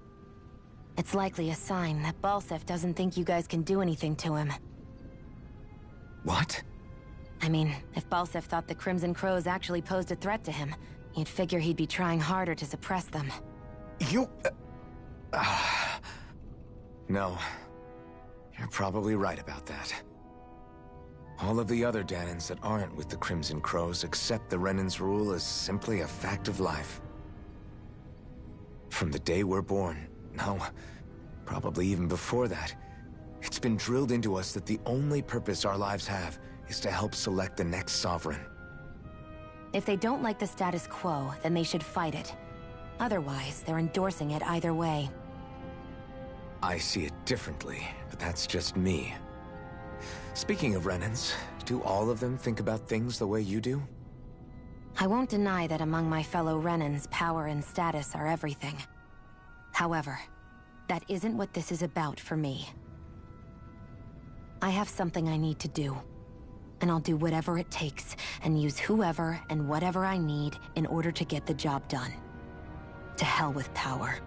It's likely a sign that Balsef doesn't think you guys can do anything to him. What? I mean, if Balsef thought the Crimson Crows actually posed a threat to him, you'd figure he'd be trying harder to suppress them. You... No. You're probably right about that. All of the other Danans that aren't with the Crimson Crows accept the Renan's rule as simply a fact of life. From the day we're born, no, probably even before that, it's been drilled into us that the only purpose our lives have is to help select the next sovereign. If they don't like the status quo, then they should fight it. Otherwise, they're endorsing it either way. I see it differently, but that's just me. Speaking of Renans, do all of them think about things the way you do? I won't deny that among my fellow Renans, power and status are everything. However, that isn't what this is about for me. I have something I need to do, and I'll do whatever it takes, and use whoever and whatever I need in order to get the job done. To hell with power.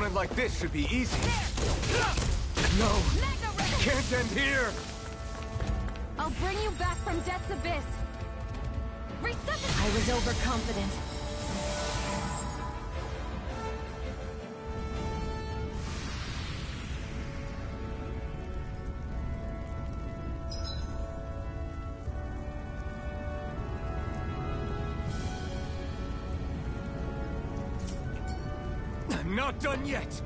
opponent like this should be easy. No! Can't end here! I'll bring you back from Death's Abyss. I was overconfident. I'm not done yet!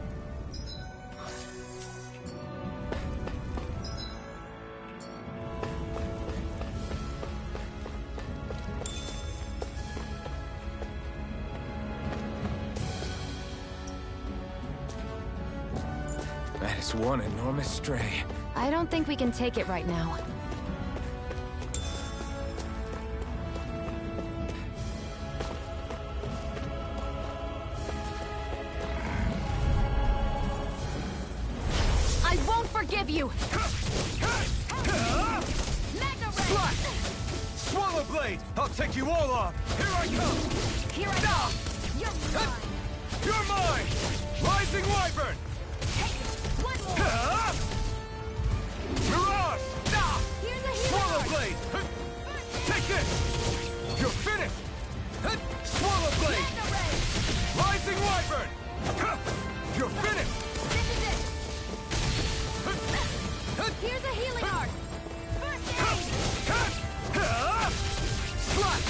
That is one enormous stray. I don't think we can take it right now. I won't forgive you! Slash! Swallow Blade! I'll take you all on! Here I come! Here I go! You're mine! You're mine! Rising Wyvern! One more! Mirage! Here's a Swallow Blade! Take this! You're finished! Swallow Blade! Rising Wyvern! You're finished! This is it! Here's a healing art! First aid! Slash!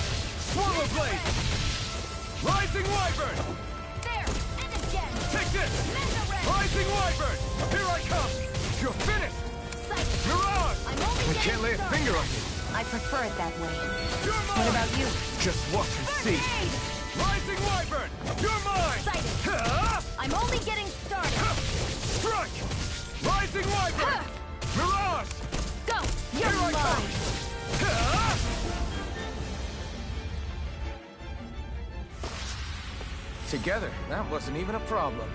Swallow Blade! Rising Wyvern! There! And again! Take this! Rising Wyvern! Here I come! You're finished! Mirage! I can't lay a finger on you! I prefer it that way. You're mine! What about you? Just watch and see! Rising Wyvern! You're mine! I'm only getting started! Strike! Rising Wyvern! Mirage! Go! You're Here I come! Together, that wasn't even a problem.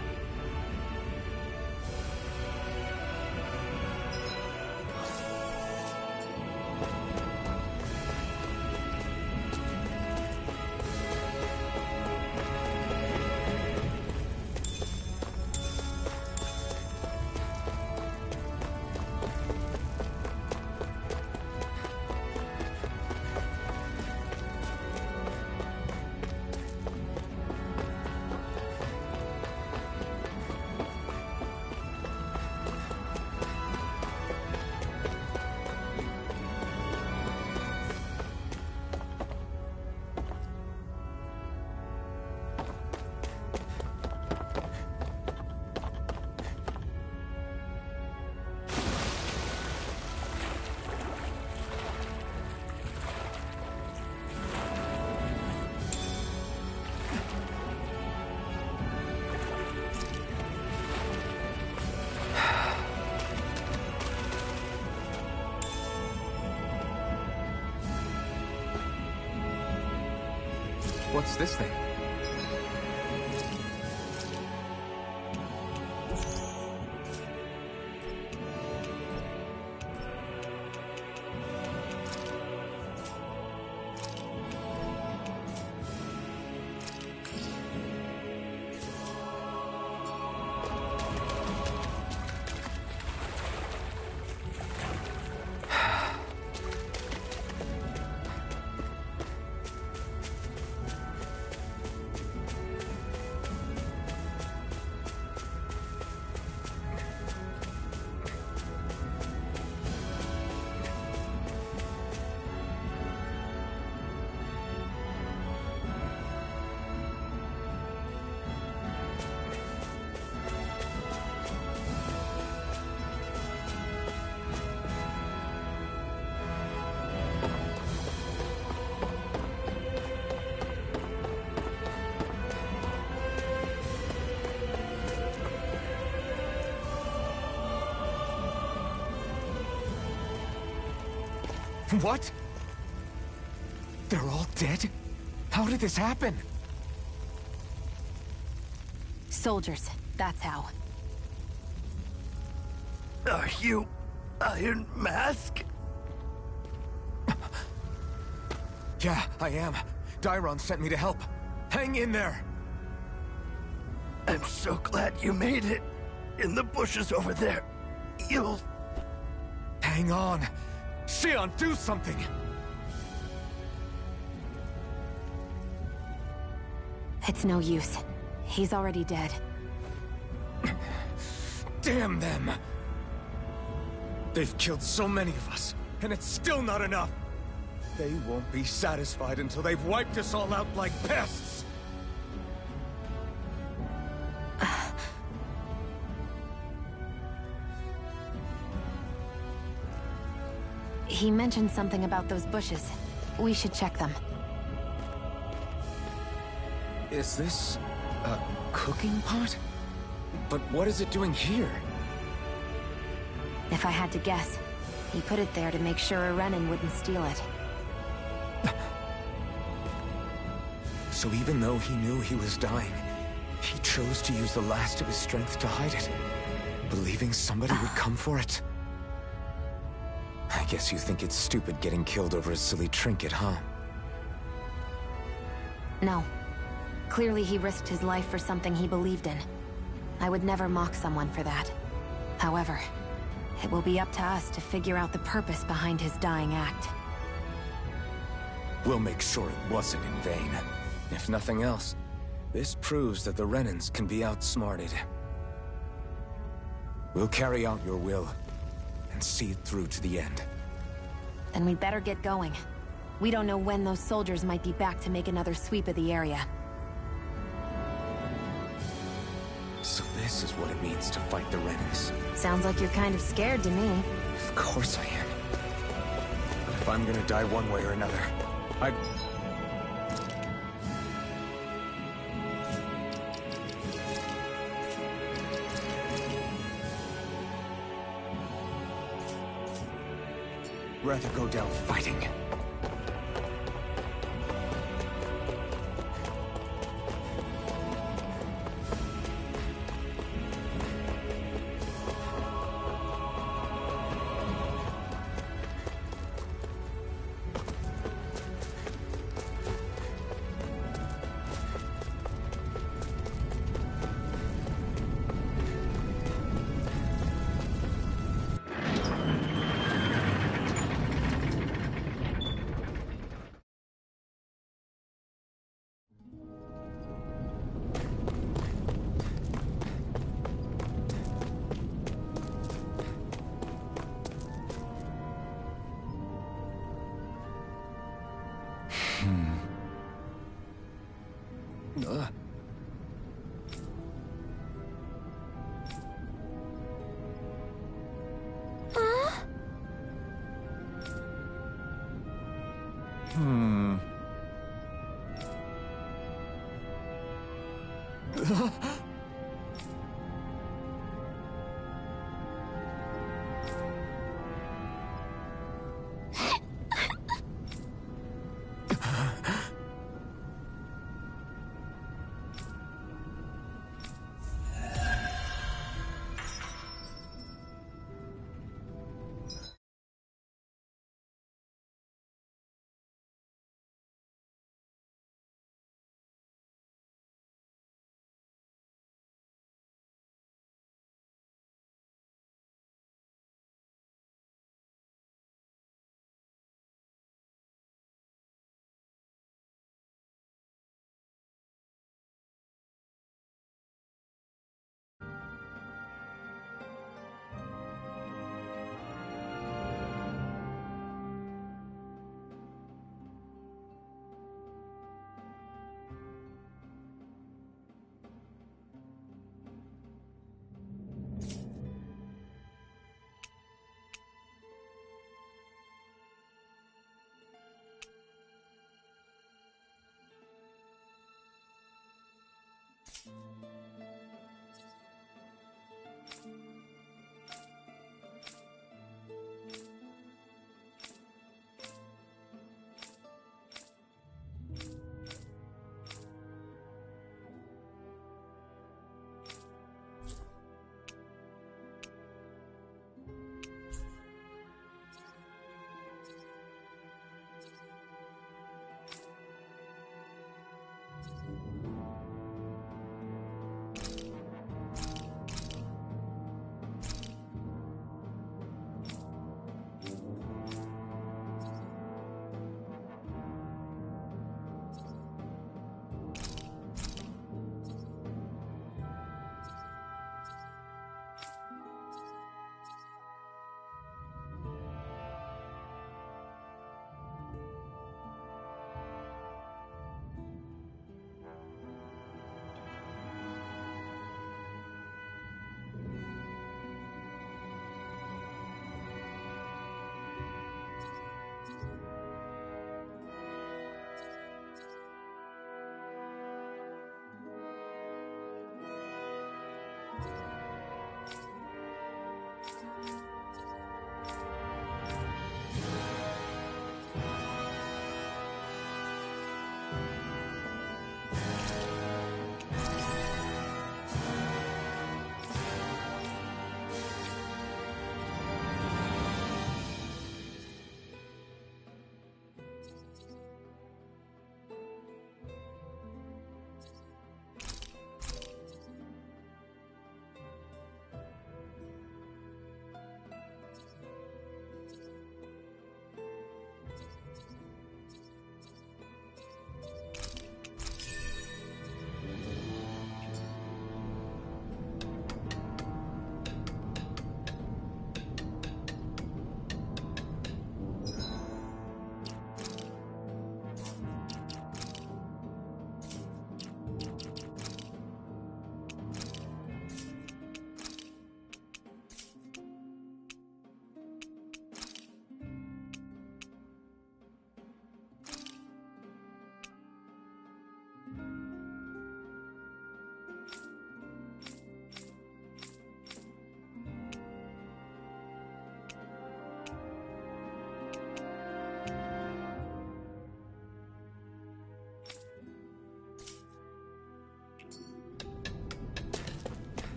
What's this thing? What? They're all dead? How did this happen? Soldiers, that's how. Are you Iron Mask? Yeah, I am. Dairon sent me to help. Hang in there! I'm so glad you made it. In the bushes over there. You'll... Hang on! Xion, do something! It's no use. He's already dead. Damn them! They've killed so many of us, and it's still not enough! They won't be satisfied until they've wiped us all out like pests! He mentioned something about those bushes. We should check them. Is this a cooking pot? But what is it doing here? If I had to guess, he put it there to make sure a Renan wouldn't steal it. So even though he knew he was dying, he chose to use the last of his strength to hide it, believing somebody would come for it? I guess you think it's stupid getting killed over a silly trinket, huh? No. Clearly he risked his life for something he believed in. I would never mock someone for that. However, it will be up to us to figure out the purpose behind his dying act. We'll make sure it wasn't in vain. If nothing else, this proves that the Renans can be outsmarted. We'll carry out your will, and see it through to the end. Then we'd better get going. We don't know when those soldiers might be back to make another sweep of the area. So this is what it means to fight the Renans. Sounds like you're kind of scared to me. Of course I am. But if I'm gonna die one way or another, I'd rather go down fighting.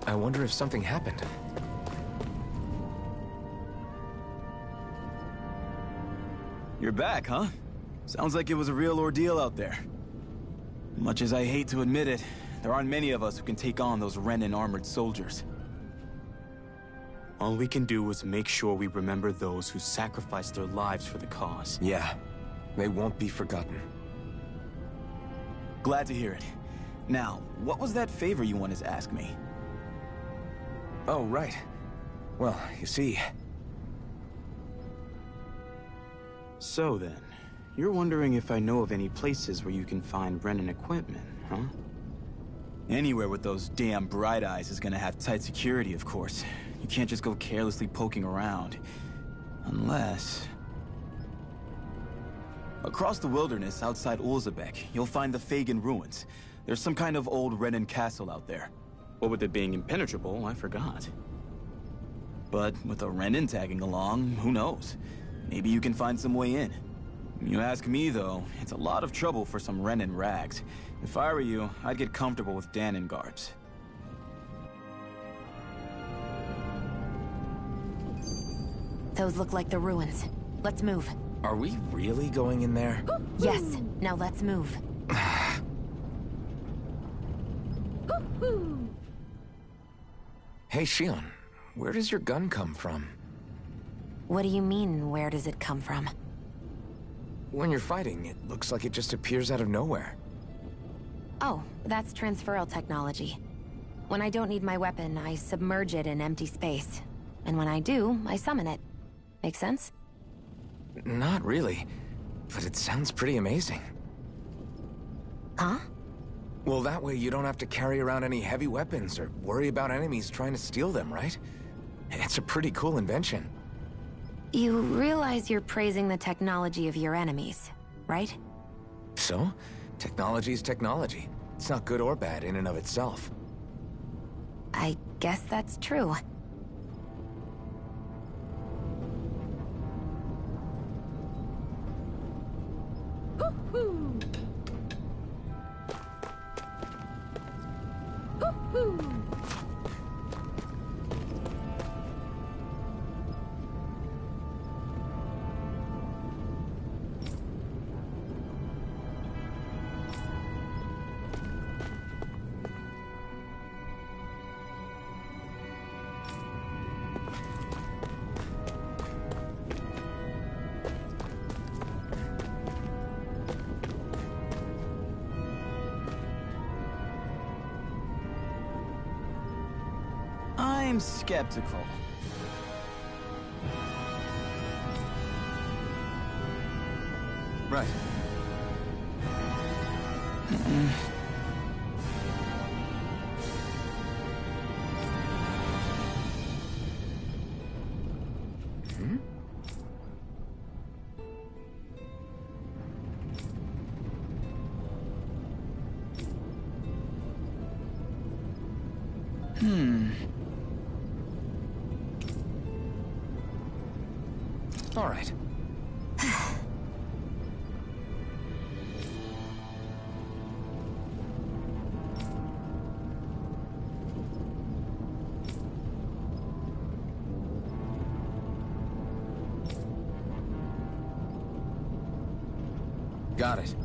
I wonder if something happened. You're back, huh? Sounds like it was a real ordeal out there. Much as I hate to admit it, there aren't many of us who can take on those Renin armored soldiers. All we can do is make sure we remember those who sacrificed their lives for the cause. Yeah, they won't be forgotten. Glad to hear it. Now, what was that favor you wanted to ask me? Oh, right. Well, you see... So then, you're wondering if I know of any places where you can find Renin equipment, huh? Anywhere with those damn bright eyes is gonna have tight security, of course. You can't just go carelessly poking around. Unless... Across the wilderness outside Ulzebek, you'll find the Fagan ruins. There's some kind of old Renin castle out there. What with it being impenetrable, I forgot. But with a Renin tagging along, who knows? Maybe you can find some way in. You ask me, though, it's a lot of trouble for some Renin rags. If I were you, I'd get comfortable with Danon guards. Those look like the ruins. Let's move. Are we really going in there? Yes. Now let's move. Hey, Shion, where does your gun come from? What do you mean, where does it come from? When you're fighting, it looks like it just appears out of nowhere. Oh, that's transferal technology. When I don't need my weapon, I submerge it in empty space. And when I do, I summon it. Make sense? Not really, but it sounds pretty amazing. Huh? Well, that way you don't have to carry around any heavy weapons or worry about enemies trying to steal them, right? It's a pretty cool invention. You realize you're praising the technology of your enemies, right? So? Technology is technology. It's not good or bad in and of itself. I guess that's true. Hoo-hoo! Hoo-hoo! I'm skeptical. Right. All right. Got it.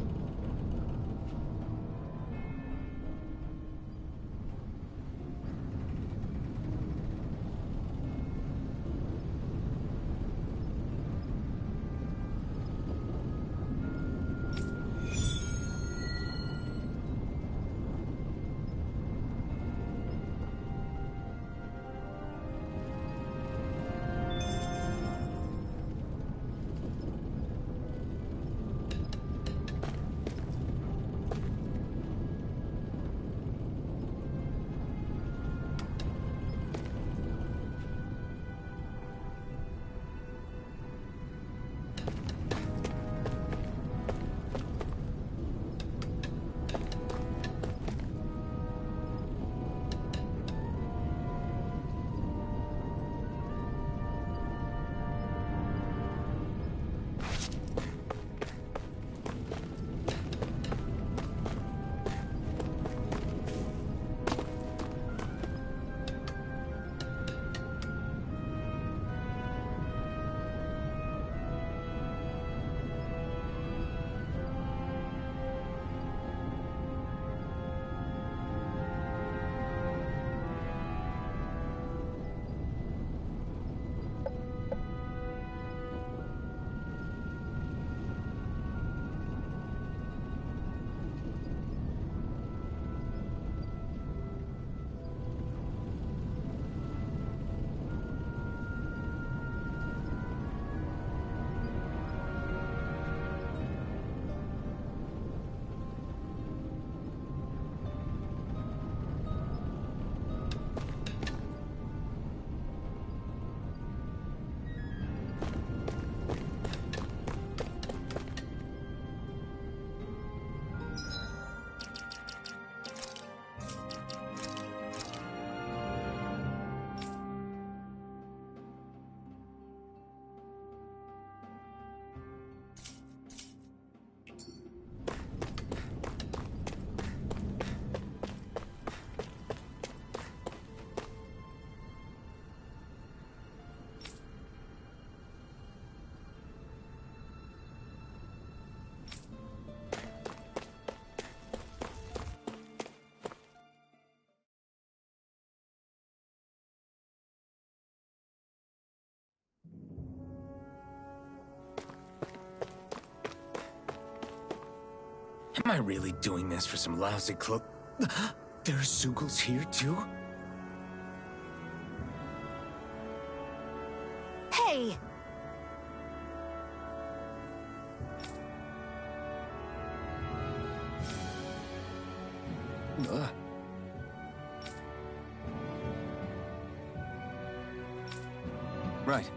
Am I really doing this for some lousy cloak? There's Zeugles here, too? Hey! Right.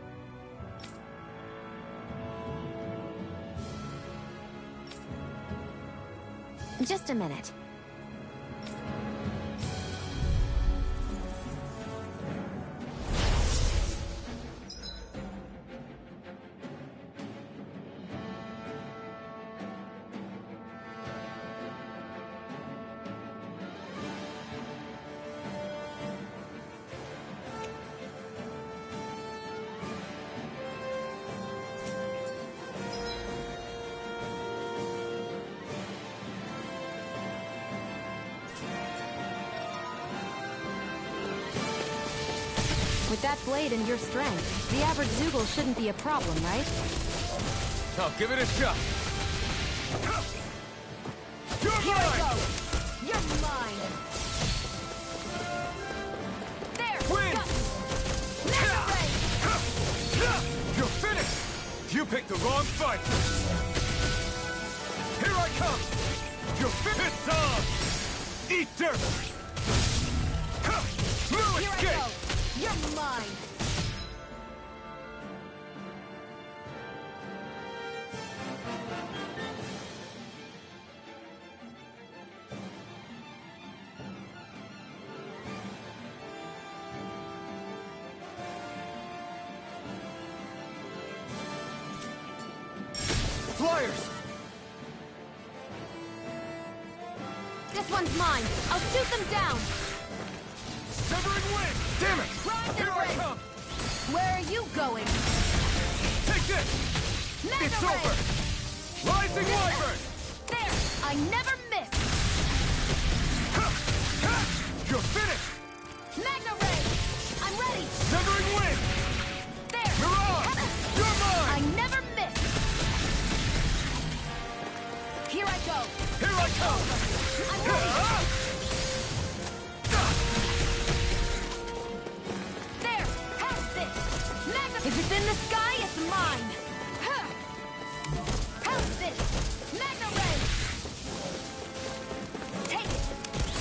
Just a minute. With that blade and your strength, the average Zeugle shouldn't be a problem, right? I'll give it a shot. Here I go! You're mine! There! Win! You're finished! You picked the wrong fight! Here I come! You're finished on! Eat dirt! No Here escape! I go! You're mine! fires! This one's mine. I'll shoot them down. Severing wing! Damn it! Grind Here and I ring. come! Where are you going? Take this! Mega It's ray. over! Rising Wyvern! There! I never miss! You're finished! Magna ray! I'm ready! Severing wing! There! Mirage! You're mine! I never miss! Here I go! Here I come! I'm ready! There! Have this! Magna... If it's in the sky, it's mine! Have this! Magna ray! Take it!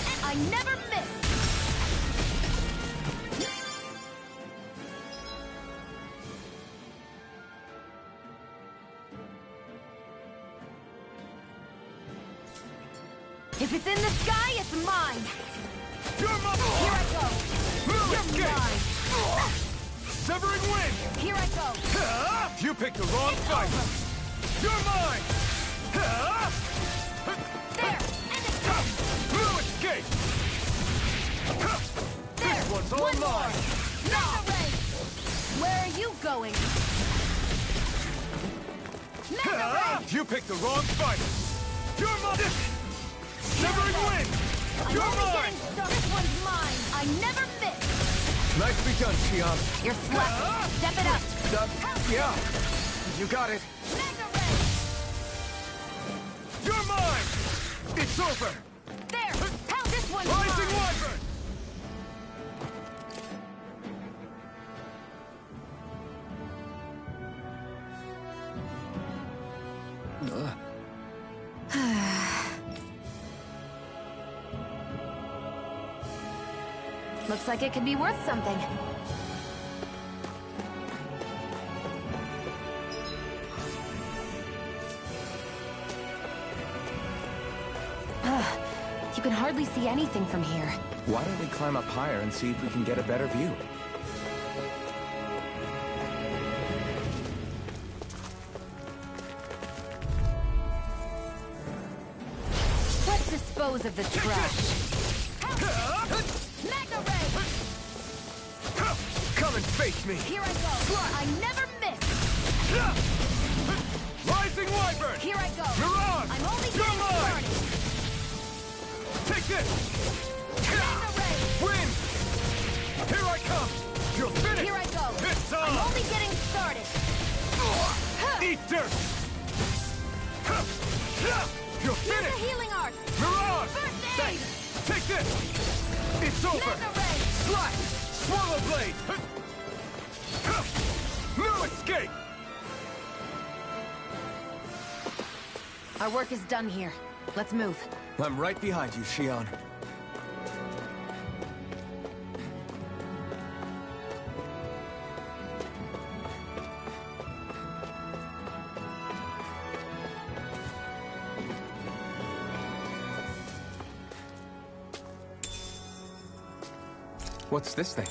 And I never miss! If it's in the sky, it's mine! You're mine! Here I go! You're mine! Severing wing! Here I go! You picked the wrong fight! You're mine! There! And again! No escape! There! This one's all One more! mine! Magna ray! Where are you going? Magna ray! You picked the wrong fight! You're mine! Severing wing! I'm You're only mine! getting started. This one's mine! I never miss! Nicely done, Shion. You're flat. Step it up! Yeah. You got it. Magna ray! You're mine! It's over! There! Pound this one's Rising mine! Wyvern! Looks like it could be worth something. You can hardly see anything from here. Why don't we climb up higher and see if we can get a better view? Let's dispose of the trash. Magna ray! Come and face me! Here I go! I never miss! Rising Wyvern! Here I go! Mirage! I'm only You're getting mine! started! Take this! Magna ray! Win! Here I come! You're finished! Here I go! It's on! I'm only getting started! Eat dirt! You're Use the finished! healing art! Mirage! First aid! Thanks! Take this! It's over! Magna ray! Slash! Swallow blade! No escape! Our work is done here. Let's move. I'm right behind you, Shion. What's this thing?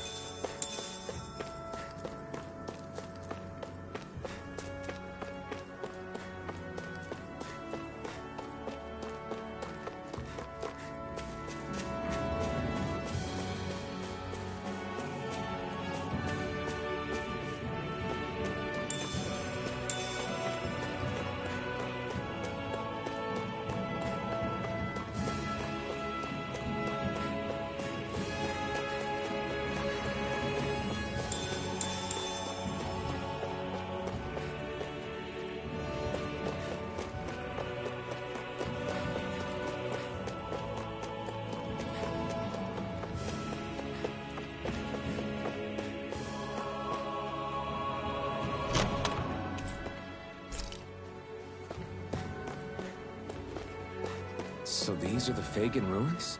So these are the Fagin ruins?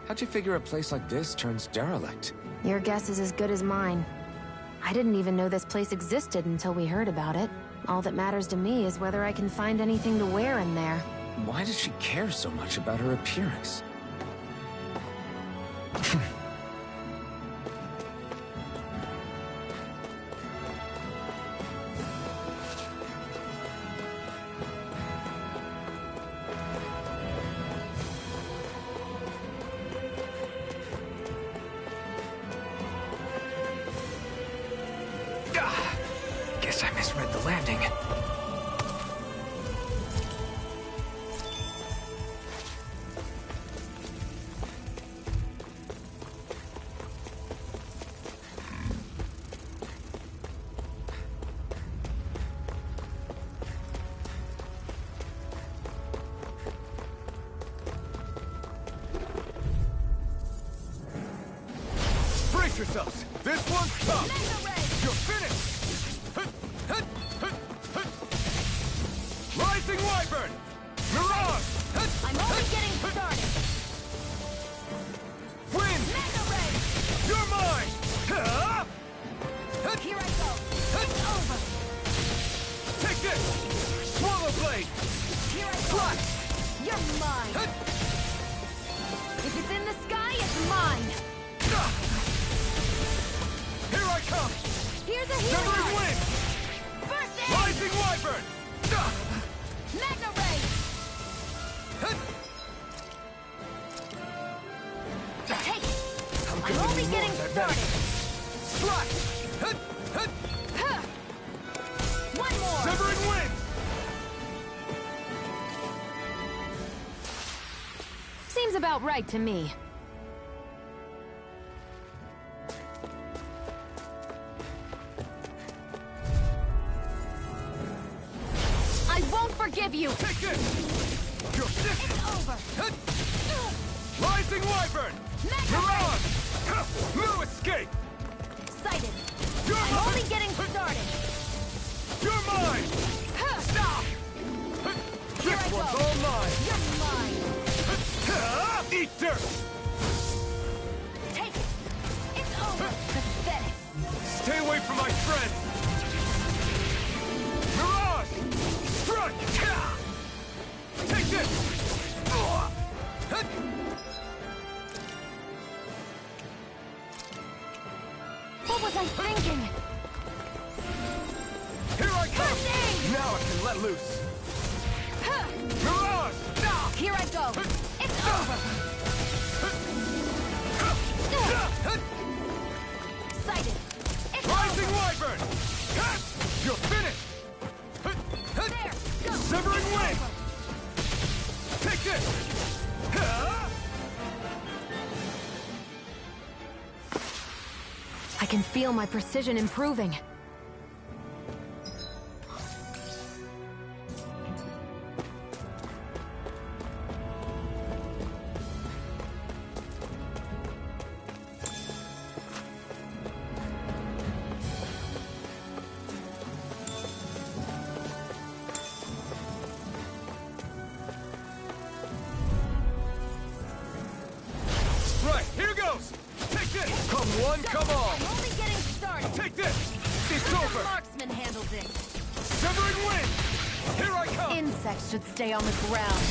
How'd you figure a place like this turns derelict? Your guess is as good as mine. I didn't even know this place existed until we heard about it. All that matters to me is whether I can find anything to wear in there. Why does she care so much about her appearance? landing. Brace yourselves! This one's tough! You're finished! Rising Wyvern! Mirage! I'm only getting started! Wind! Mega Ray! You're mine! Here I go! It's over! Take this! Swallow Blade! Here I go! You're mine! If it's in the sky, it's mine! Here I come! Here's a hero! Severing Wind! First aid! Rising Wyvern! Magna Ray! Take it! I'm only getting started! Slash! One more! Severing Wind! Seems about right to me. I won't forgive you! Take it! You're It's over! Rising Wyvern! Mirage! No escape! Sighted! You're I'm mine! only getting started! You're mine! Stop! Here This I one's go. all mine! You're mine! Eat dirt! Take it! It's over! Pathetic! Stay away from my friend! Mirage! Strike! Take this! What was I thinking? Here I come! First aid! Now I can let loose! Mirage! Here I go! It's over! Sighted! It's Rising over! Wyvern! You're finished! There! Go! Severing It's Wind! over. Take this! I can feel my precision improving. Right, here goes! Take this! Come one, come all! I'm only getting started. Take this! It's The over! marksman handles it. Severing Wind! Here I come! Insects should stay on the ground.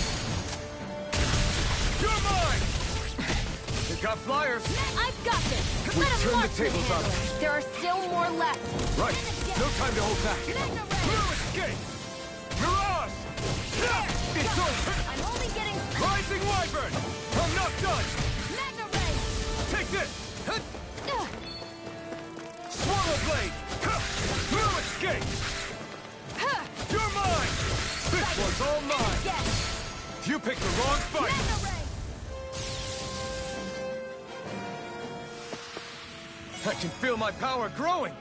You're mine! You got flyers! I've got this. We Let a turned the marksman tables handle up. it. There are still more left. Right, no time to hold back. Magna Ray! No escape! Mirage! It's over! I'm only getting Rising Wyvern! I'm not done! Magna Ray! Take this! Swallow Blade! No escape! You're mine! This one's all mine! Yes! You picked the wrong fight! Magna Ray! I can feel my power growing!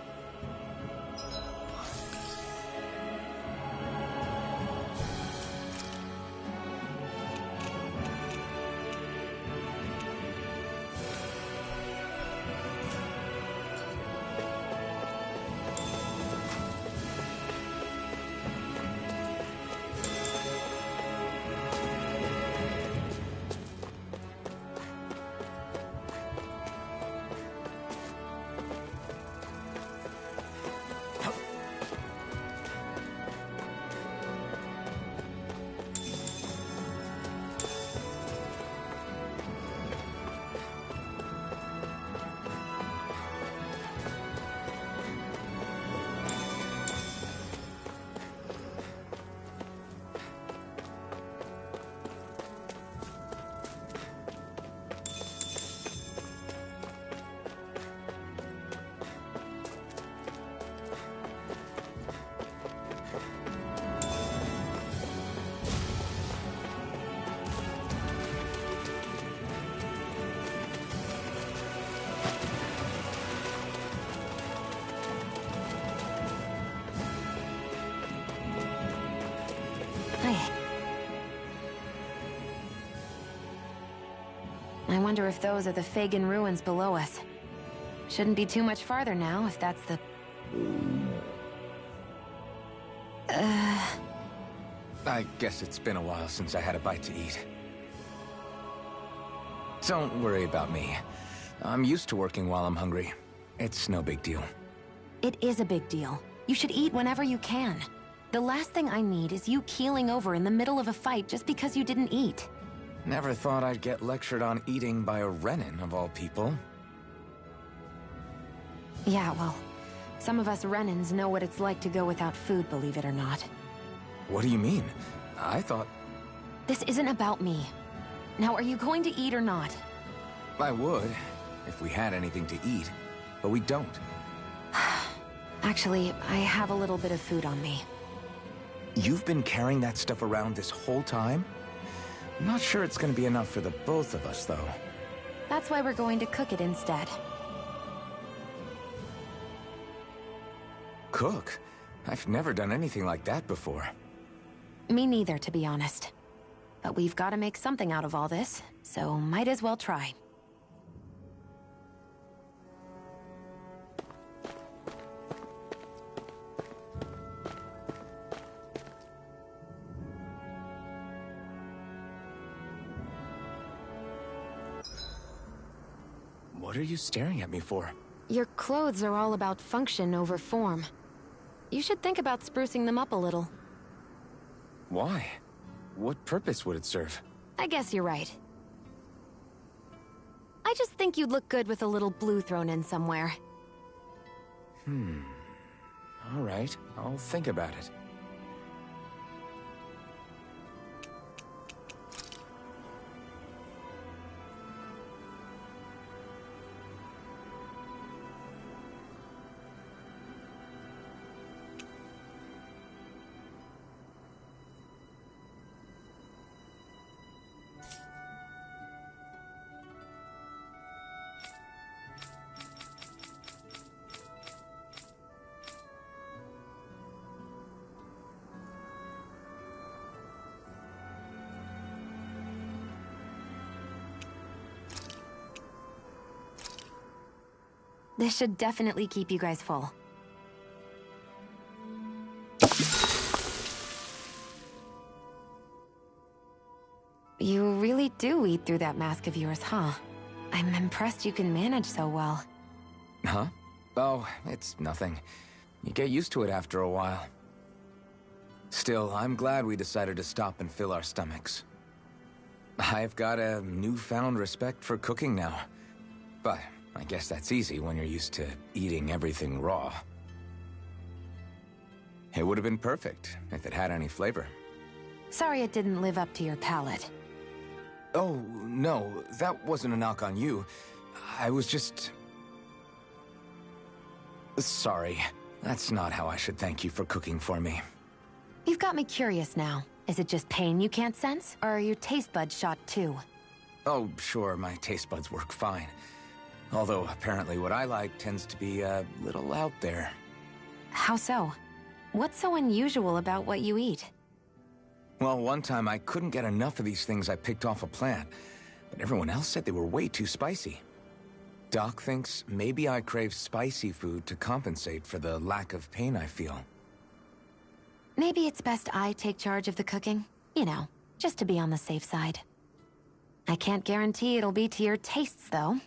I wonder if those are the Fagin ruins below us. Shouldn't be too much farther now, if that's the... I guess it's been a while since I had a bite to eat. Don't worry about me. I'm used to working while I'm hungry. It's no big deal. It is a big deal. You should eat whenever you can. The last thing I need is you keeling over in the middle of a fight just because you didn't eat. Never thought I'd get lectured on eating by a Renin, of all people. Yeah, well, some of us Renins know what it's like to go without food, believe it or not. What do you mean? I thought... This isn't about me. Now, are you going to eat or not? I would, if we had anything to eat, but we don't. Actually, I have a little bit of food on me. You've been carrying that stuff around this whole time? I'm not sure it's gonna be enough for the both of us, though. That's why we're going to cook it instead. Cook? I've never done anything like that before. Me neither, to be honest. But we've got to make something out of all this, so might as well try. What are you staring at me for? Your clothes are all about function over form. You should think about sprucing them up a little. Why? What purpose would it serve? I guess you're right. I just think you'd look good with a little blue thrown in somewhere. All right, I'll think about it. This should definitely keep you guys full. You really do eat through that mask of yours, huh? I'm impressed you can manage so well. Huh? Oh, it's nothing. You get used to it after a while. Still, I'm glad we decided to stop and fill our stomachs. I've got a newfound respect for cooking now. But I guess that's easy when you're used to eating everything raw. It would have been perfect if it had any flavor. Sorry it didn't live up to your palate. Oh, no, that wasn't a knock on you. I was just... Sorry. That's not how I should thank you for cooking for me. You've got me curious now. Is it just pain you can't sense, or are your taste buds shot too? Oh, sure, my taste buds work fine. Although, apparently what I like tends to be a little out there. How so? What's so unusual about what you eat? Well, one time I couldn't get enough of these things I picked off a plant, but everyone else said they were way too spicy. Doc thinks maybe I crave spicy food to compensate for the lack of pain I feel. Maybe it's best I take charge of the cooking. You know, just to be on the safe side. I can't guarantee it'll be to your tastes, though.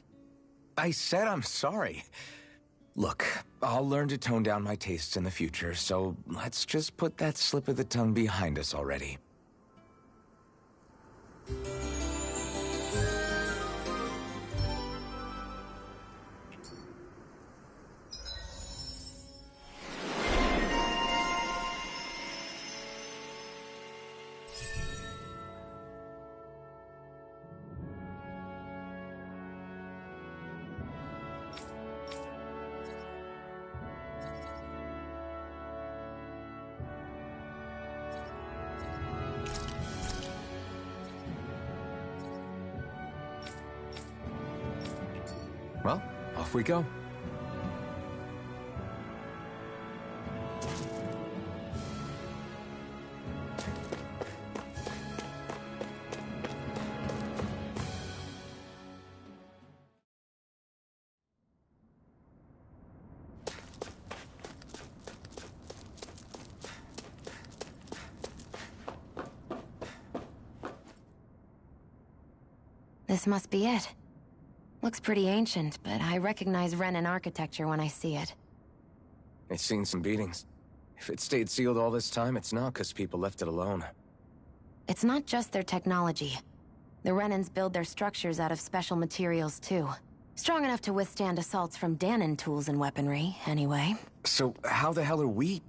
I said I'm sorry. Look, I'll learn to tone down my tastes in the future, so let's just put that slip of the tongue behind us already. Well, off we go. This must be it. Looks pretty ancient, but I recognize Renan architecture when I see it. It's seen some beatings. If it stayed sealed all this time, it's not because people left it alone. It's not just their technology. The Renans build their structures out of special materials, too. Strong enough to withstand assaults from Danon tools and weaponry, anyway. So how the hell are we...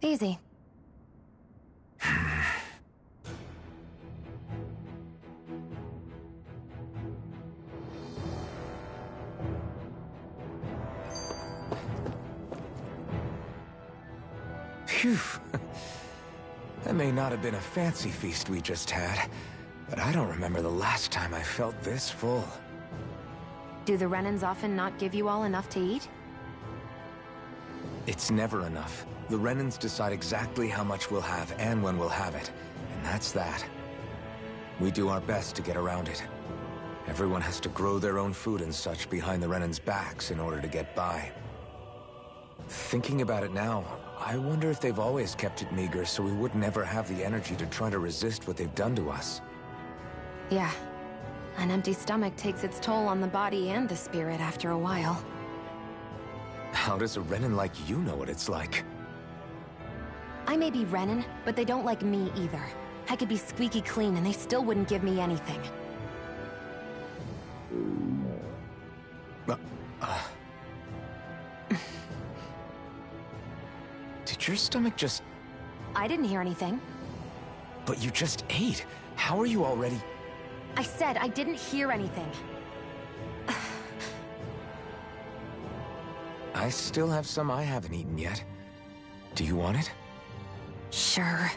Easy. Phew. That may not have been a fancy feast we just had, but I don't remember the last time I felt this full. Do the Renans often not give you all enough to eat? It's never enough. The Renans decide exactly how much we'll have and when we'll have it, and that's that. We do our best to get around it. Everyone has to grow their own food and such behind the Renans' backs in order to get by. Thinking about it now, I wonder if they've always kept it meager so we would never have the energy to try to resist what they've done to us. Yeah. An empty stomach takes its toll on the body and the spirit after a while. How does a Renan like you know what it's like? I may be Renan, but they don't like me either. I could be squeaky clean and they still wouldn't give me anything. Did your stomach just... I didn't hear anything. But you just ate. How are you already... I said I didn't hear anything. I still have some I haven't eaten yet. Do you want it? Sure.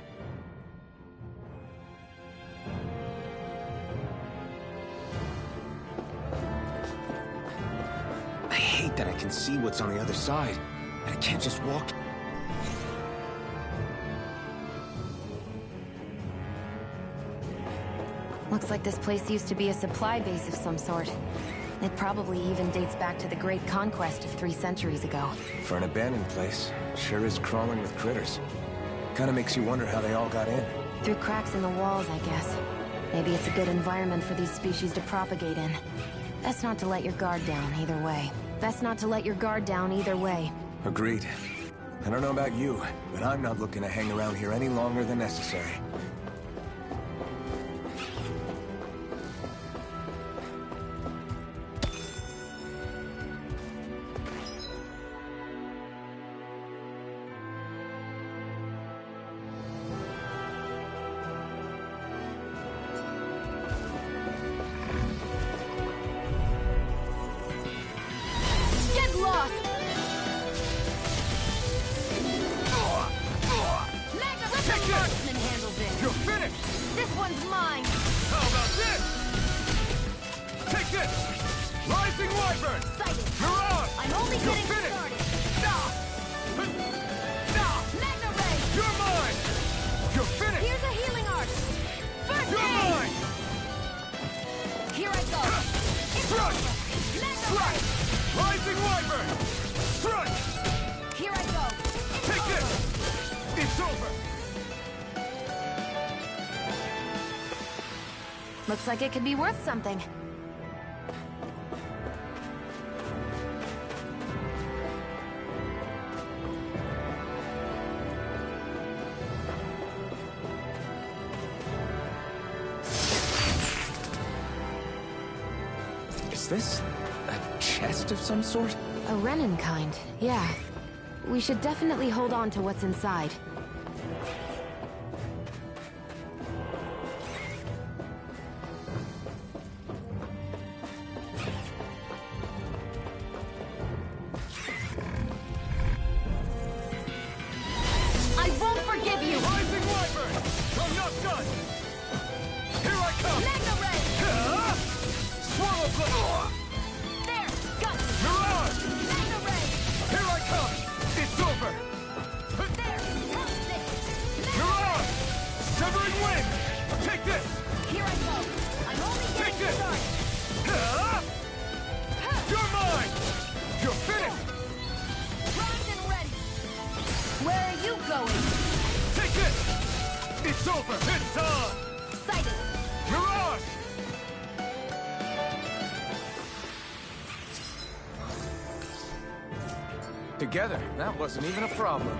I hate that I can see what's on the other side, and I can't just walk... Looks like this place used to be a supply base of some sort. It probably even dates back to the Great Conquest of 3 centuries ago. For an abandoned place, sure is crawling with critters. Kinda makes you wonder how they all got in. Through cracks in the walls, I guess. Maybe it's a good environment for these species to propagate in. Best not to let your guard down either way. Best not to let your guard down either way. Agreed. I don't know about you, but I'm not looking to hang around here any longer than necessary. Looks like it could be worth something. Is this a chest of some sort? A Renan kind, yeah. We should definitely hold on to what's inside. going. Take it! It's over! It's on! Sighted. Mirage! Together, that wasn't even a problem.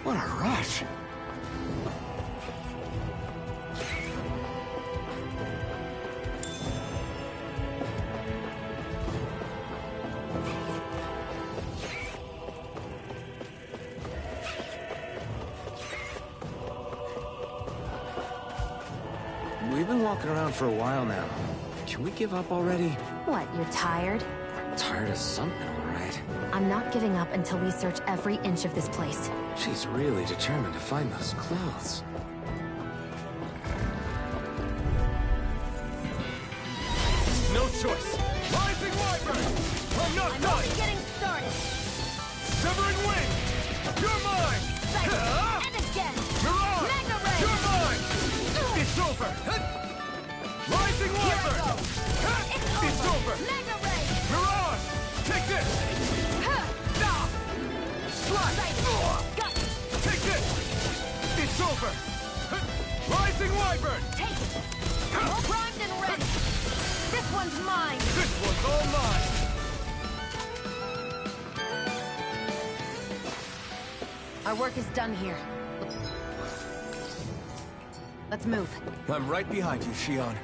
What a rush! We've been walking around for a while now. Can we give up already? What, you're tired? Tired of something, all right. I'm not giving up until we search every inch of this place. She's really determined to find those clothes. No choice! Rising Wyvern! I'm not done! Only getting started! Severing Wing! You're mine! And again! Mirage! Mega Ray! You're mine! It's over! Rising Wyvern! It's over! Mega Ray! Mirage! Take this! Slash! Got it! Take this! It's over! Rising Wyvern! Take it! All primed and ready! This one's mine! This one's all mine! Our work is done here. Let's move. I'm right behind you, Shion.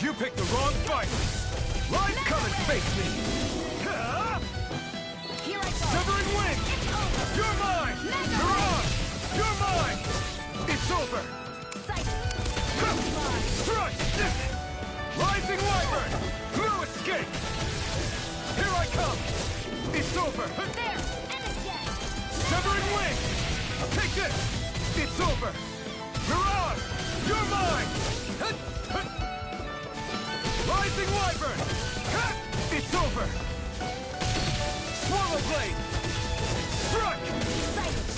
You picked the wrong fight! Rise, come and face me! Here I go! Severing Wing! You're mine! Mirage! You're mine! It's over! Strike! Rising Wyvern! No escape! Here I come! It's over! There! And again! Severing Wing! Take this! It's over! Mirage! You're mine! Rising Wyvern! It's over! Swallow Blade! Strike!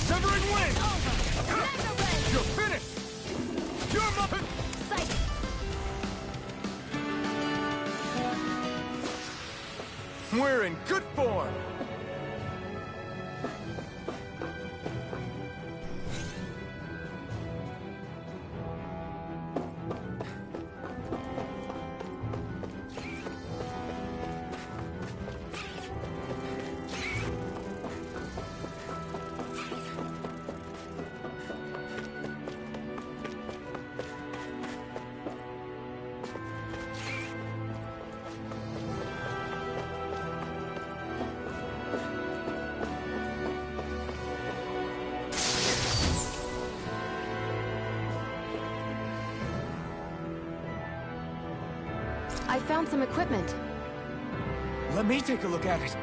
Severing Wing! You're finished! You're mine! We're in good form! I found some equipment. Let me take a look at it.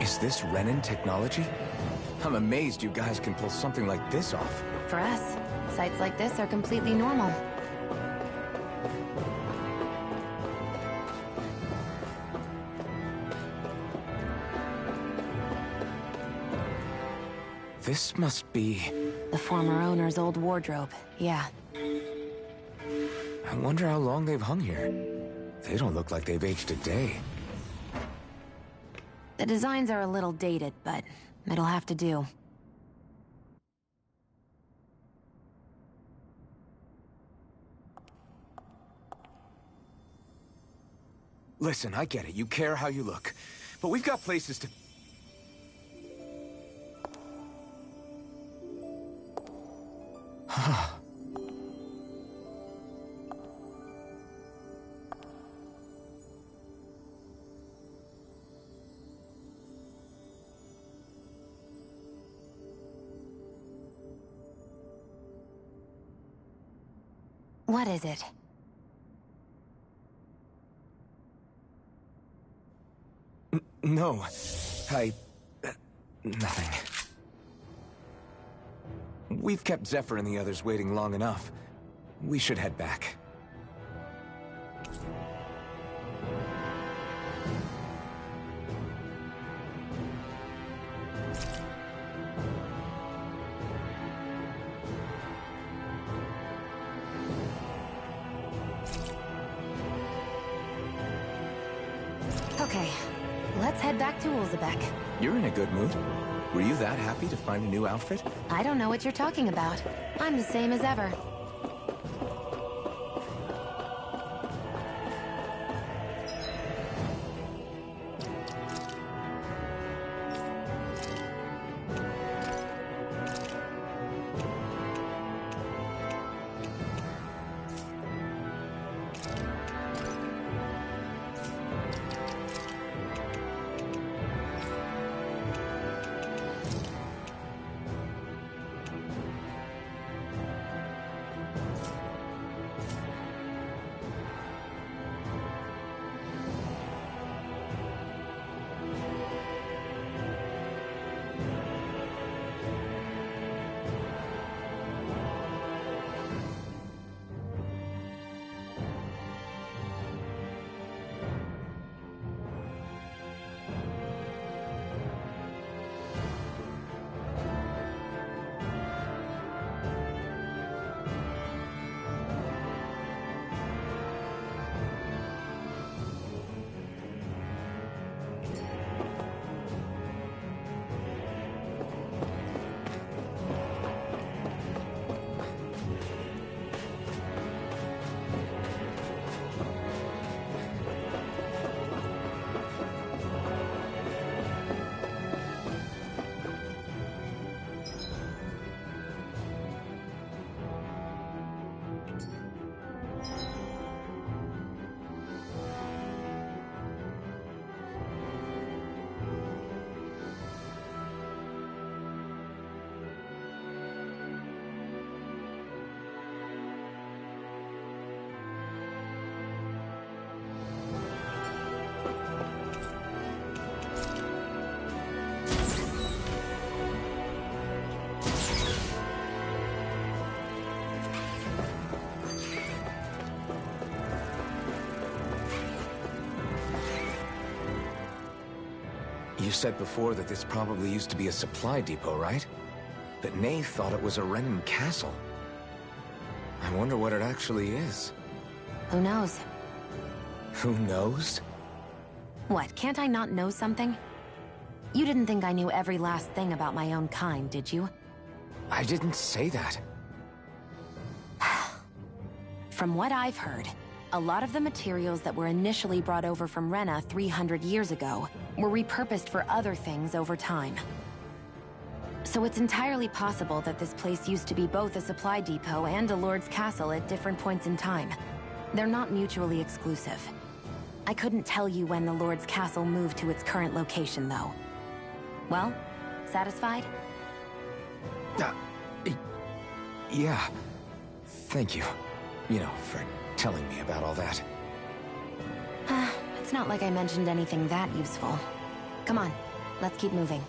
Is this Renin technology? I'm amazed you guys can pull something like this off. For us, sites like this are completely normal. This must be... the former owner's old wardrobe, yeah. I wonder how long they've hung here. They don't look like they've aged a day. The designs are a little dated, but it'll have to do. Listen, I get it. You care how you look. But we've got places to... What is it? No. Nothing. We've kept Zephyr and the others waiting long enough. We should head back. Okay, let's head back to Ulzebek. You're in a good mood. Were you that happy to find a new outfit? I don't know what you're talking about. I'm the same as ever. You said before that this probably used to be a supply depot, right? But Nate thought it was a Renan castle. I wonder what it actually is. Who knows? Who knows? What, can't I not know something? You didn't think I knew every last thing about my own kind, did you? I didn't say that. From what I've heard, a lot of the materials that were initially brought over from Rena 300 years ago were repurposed for other things over time. So it's entirely possible that this place used to be both a supply depot and a lord's castle at different points in time. They're not mutually exclusive. I couldn't tell you when the lord's castle moved to its current location, though. Well, satisfied? Yeah. Thank you. You know, for telling me about all that. It's not like I mentioned anything that useful. Come on, let's keep moving.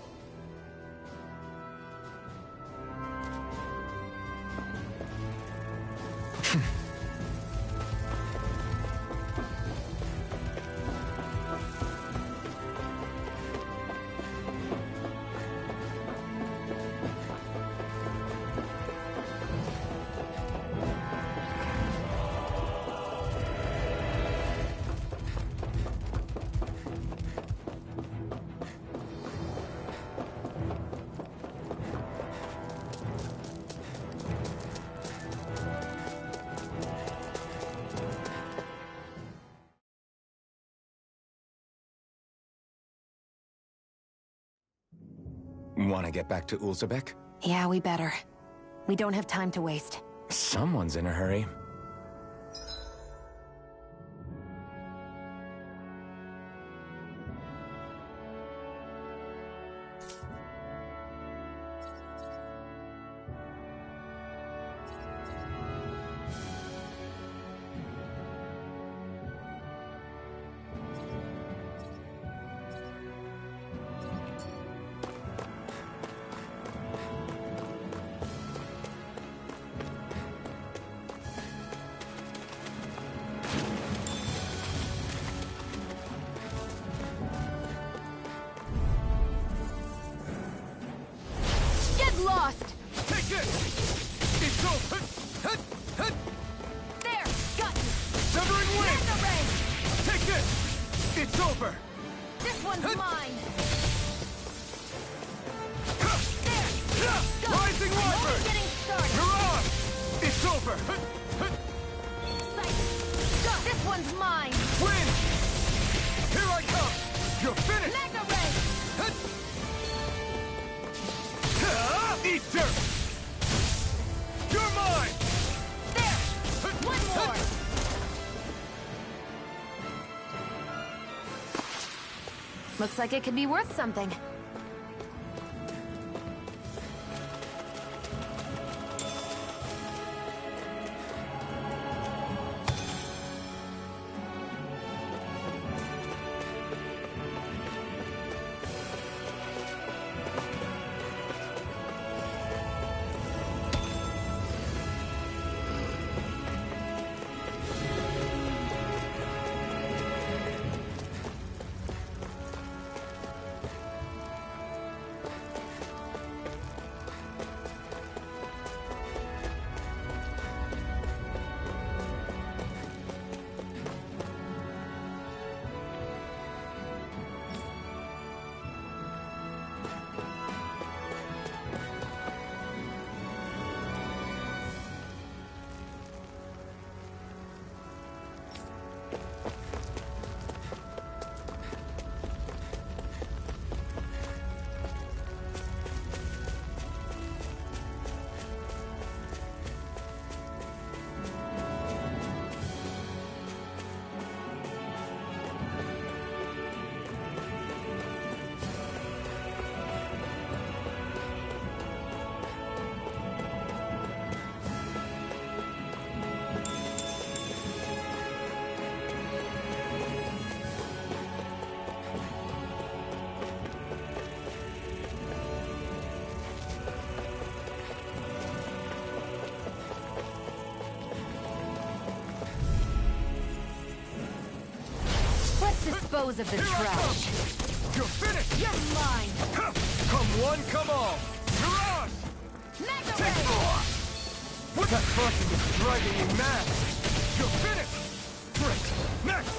Want to get back to Ulzebek? Yeah, we better. We don't have time to waste. Someone's in a hurry. Lost! Take it! It's over! There! Got you! Severing wind! Mega ray! Take it! It's over! This one's mine! There! Go! Rising I'm Wyvern! only getting started! You're on! It's over! Sight! Go! This one's mine! Wind! Here I come! You're finished! Mega ray! Eat dirt! You're mine! There! One more! Looks like it could be worth something. Dispose of the trash. You're finished! You're mine! Come one, come all! Mirage! Mega Take Ray! more! What that fucking is driving me mad! You're finished! Great! Next!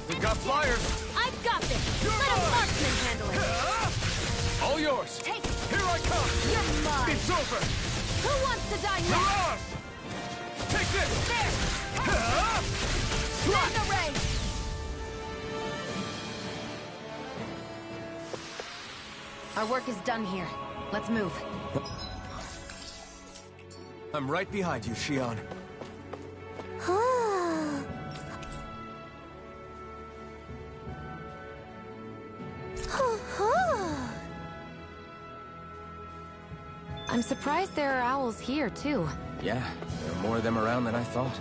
We got flyers! I've got this! You're Let a mine! marksman handle it! All yours! Take it! Here I come! You're mine! It's over! Who wants to die next? Mirage! Take this! There! Mega Ray! Our work is done here. Let's move. I'm right behind you, Shion. I'm surprised there are owls here, too. Yeah, there are more of them around than I thought.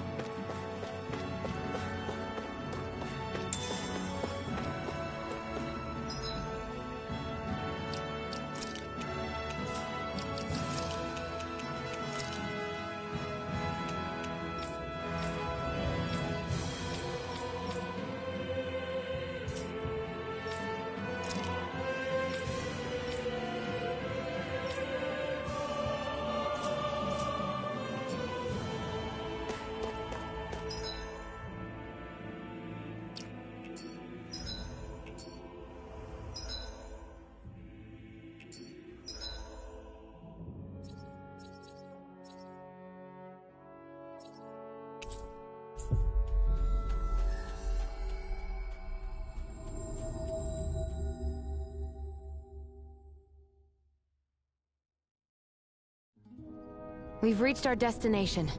We've reached our destination.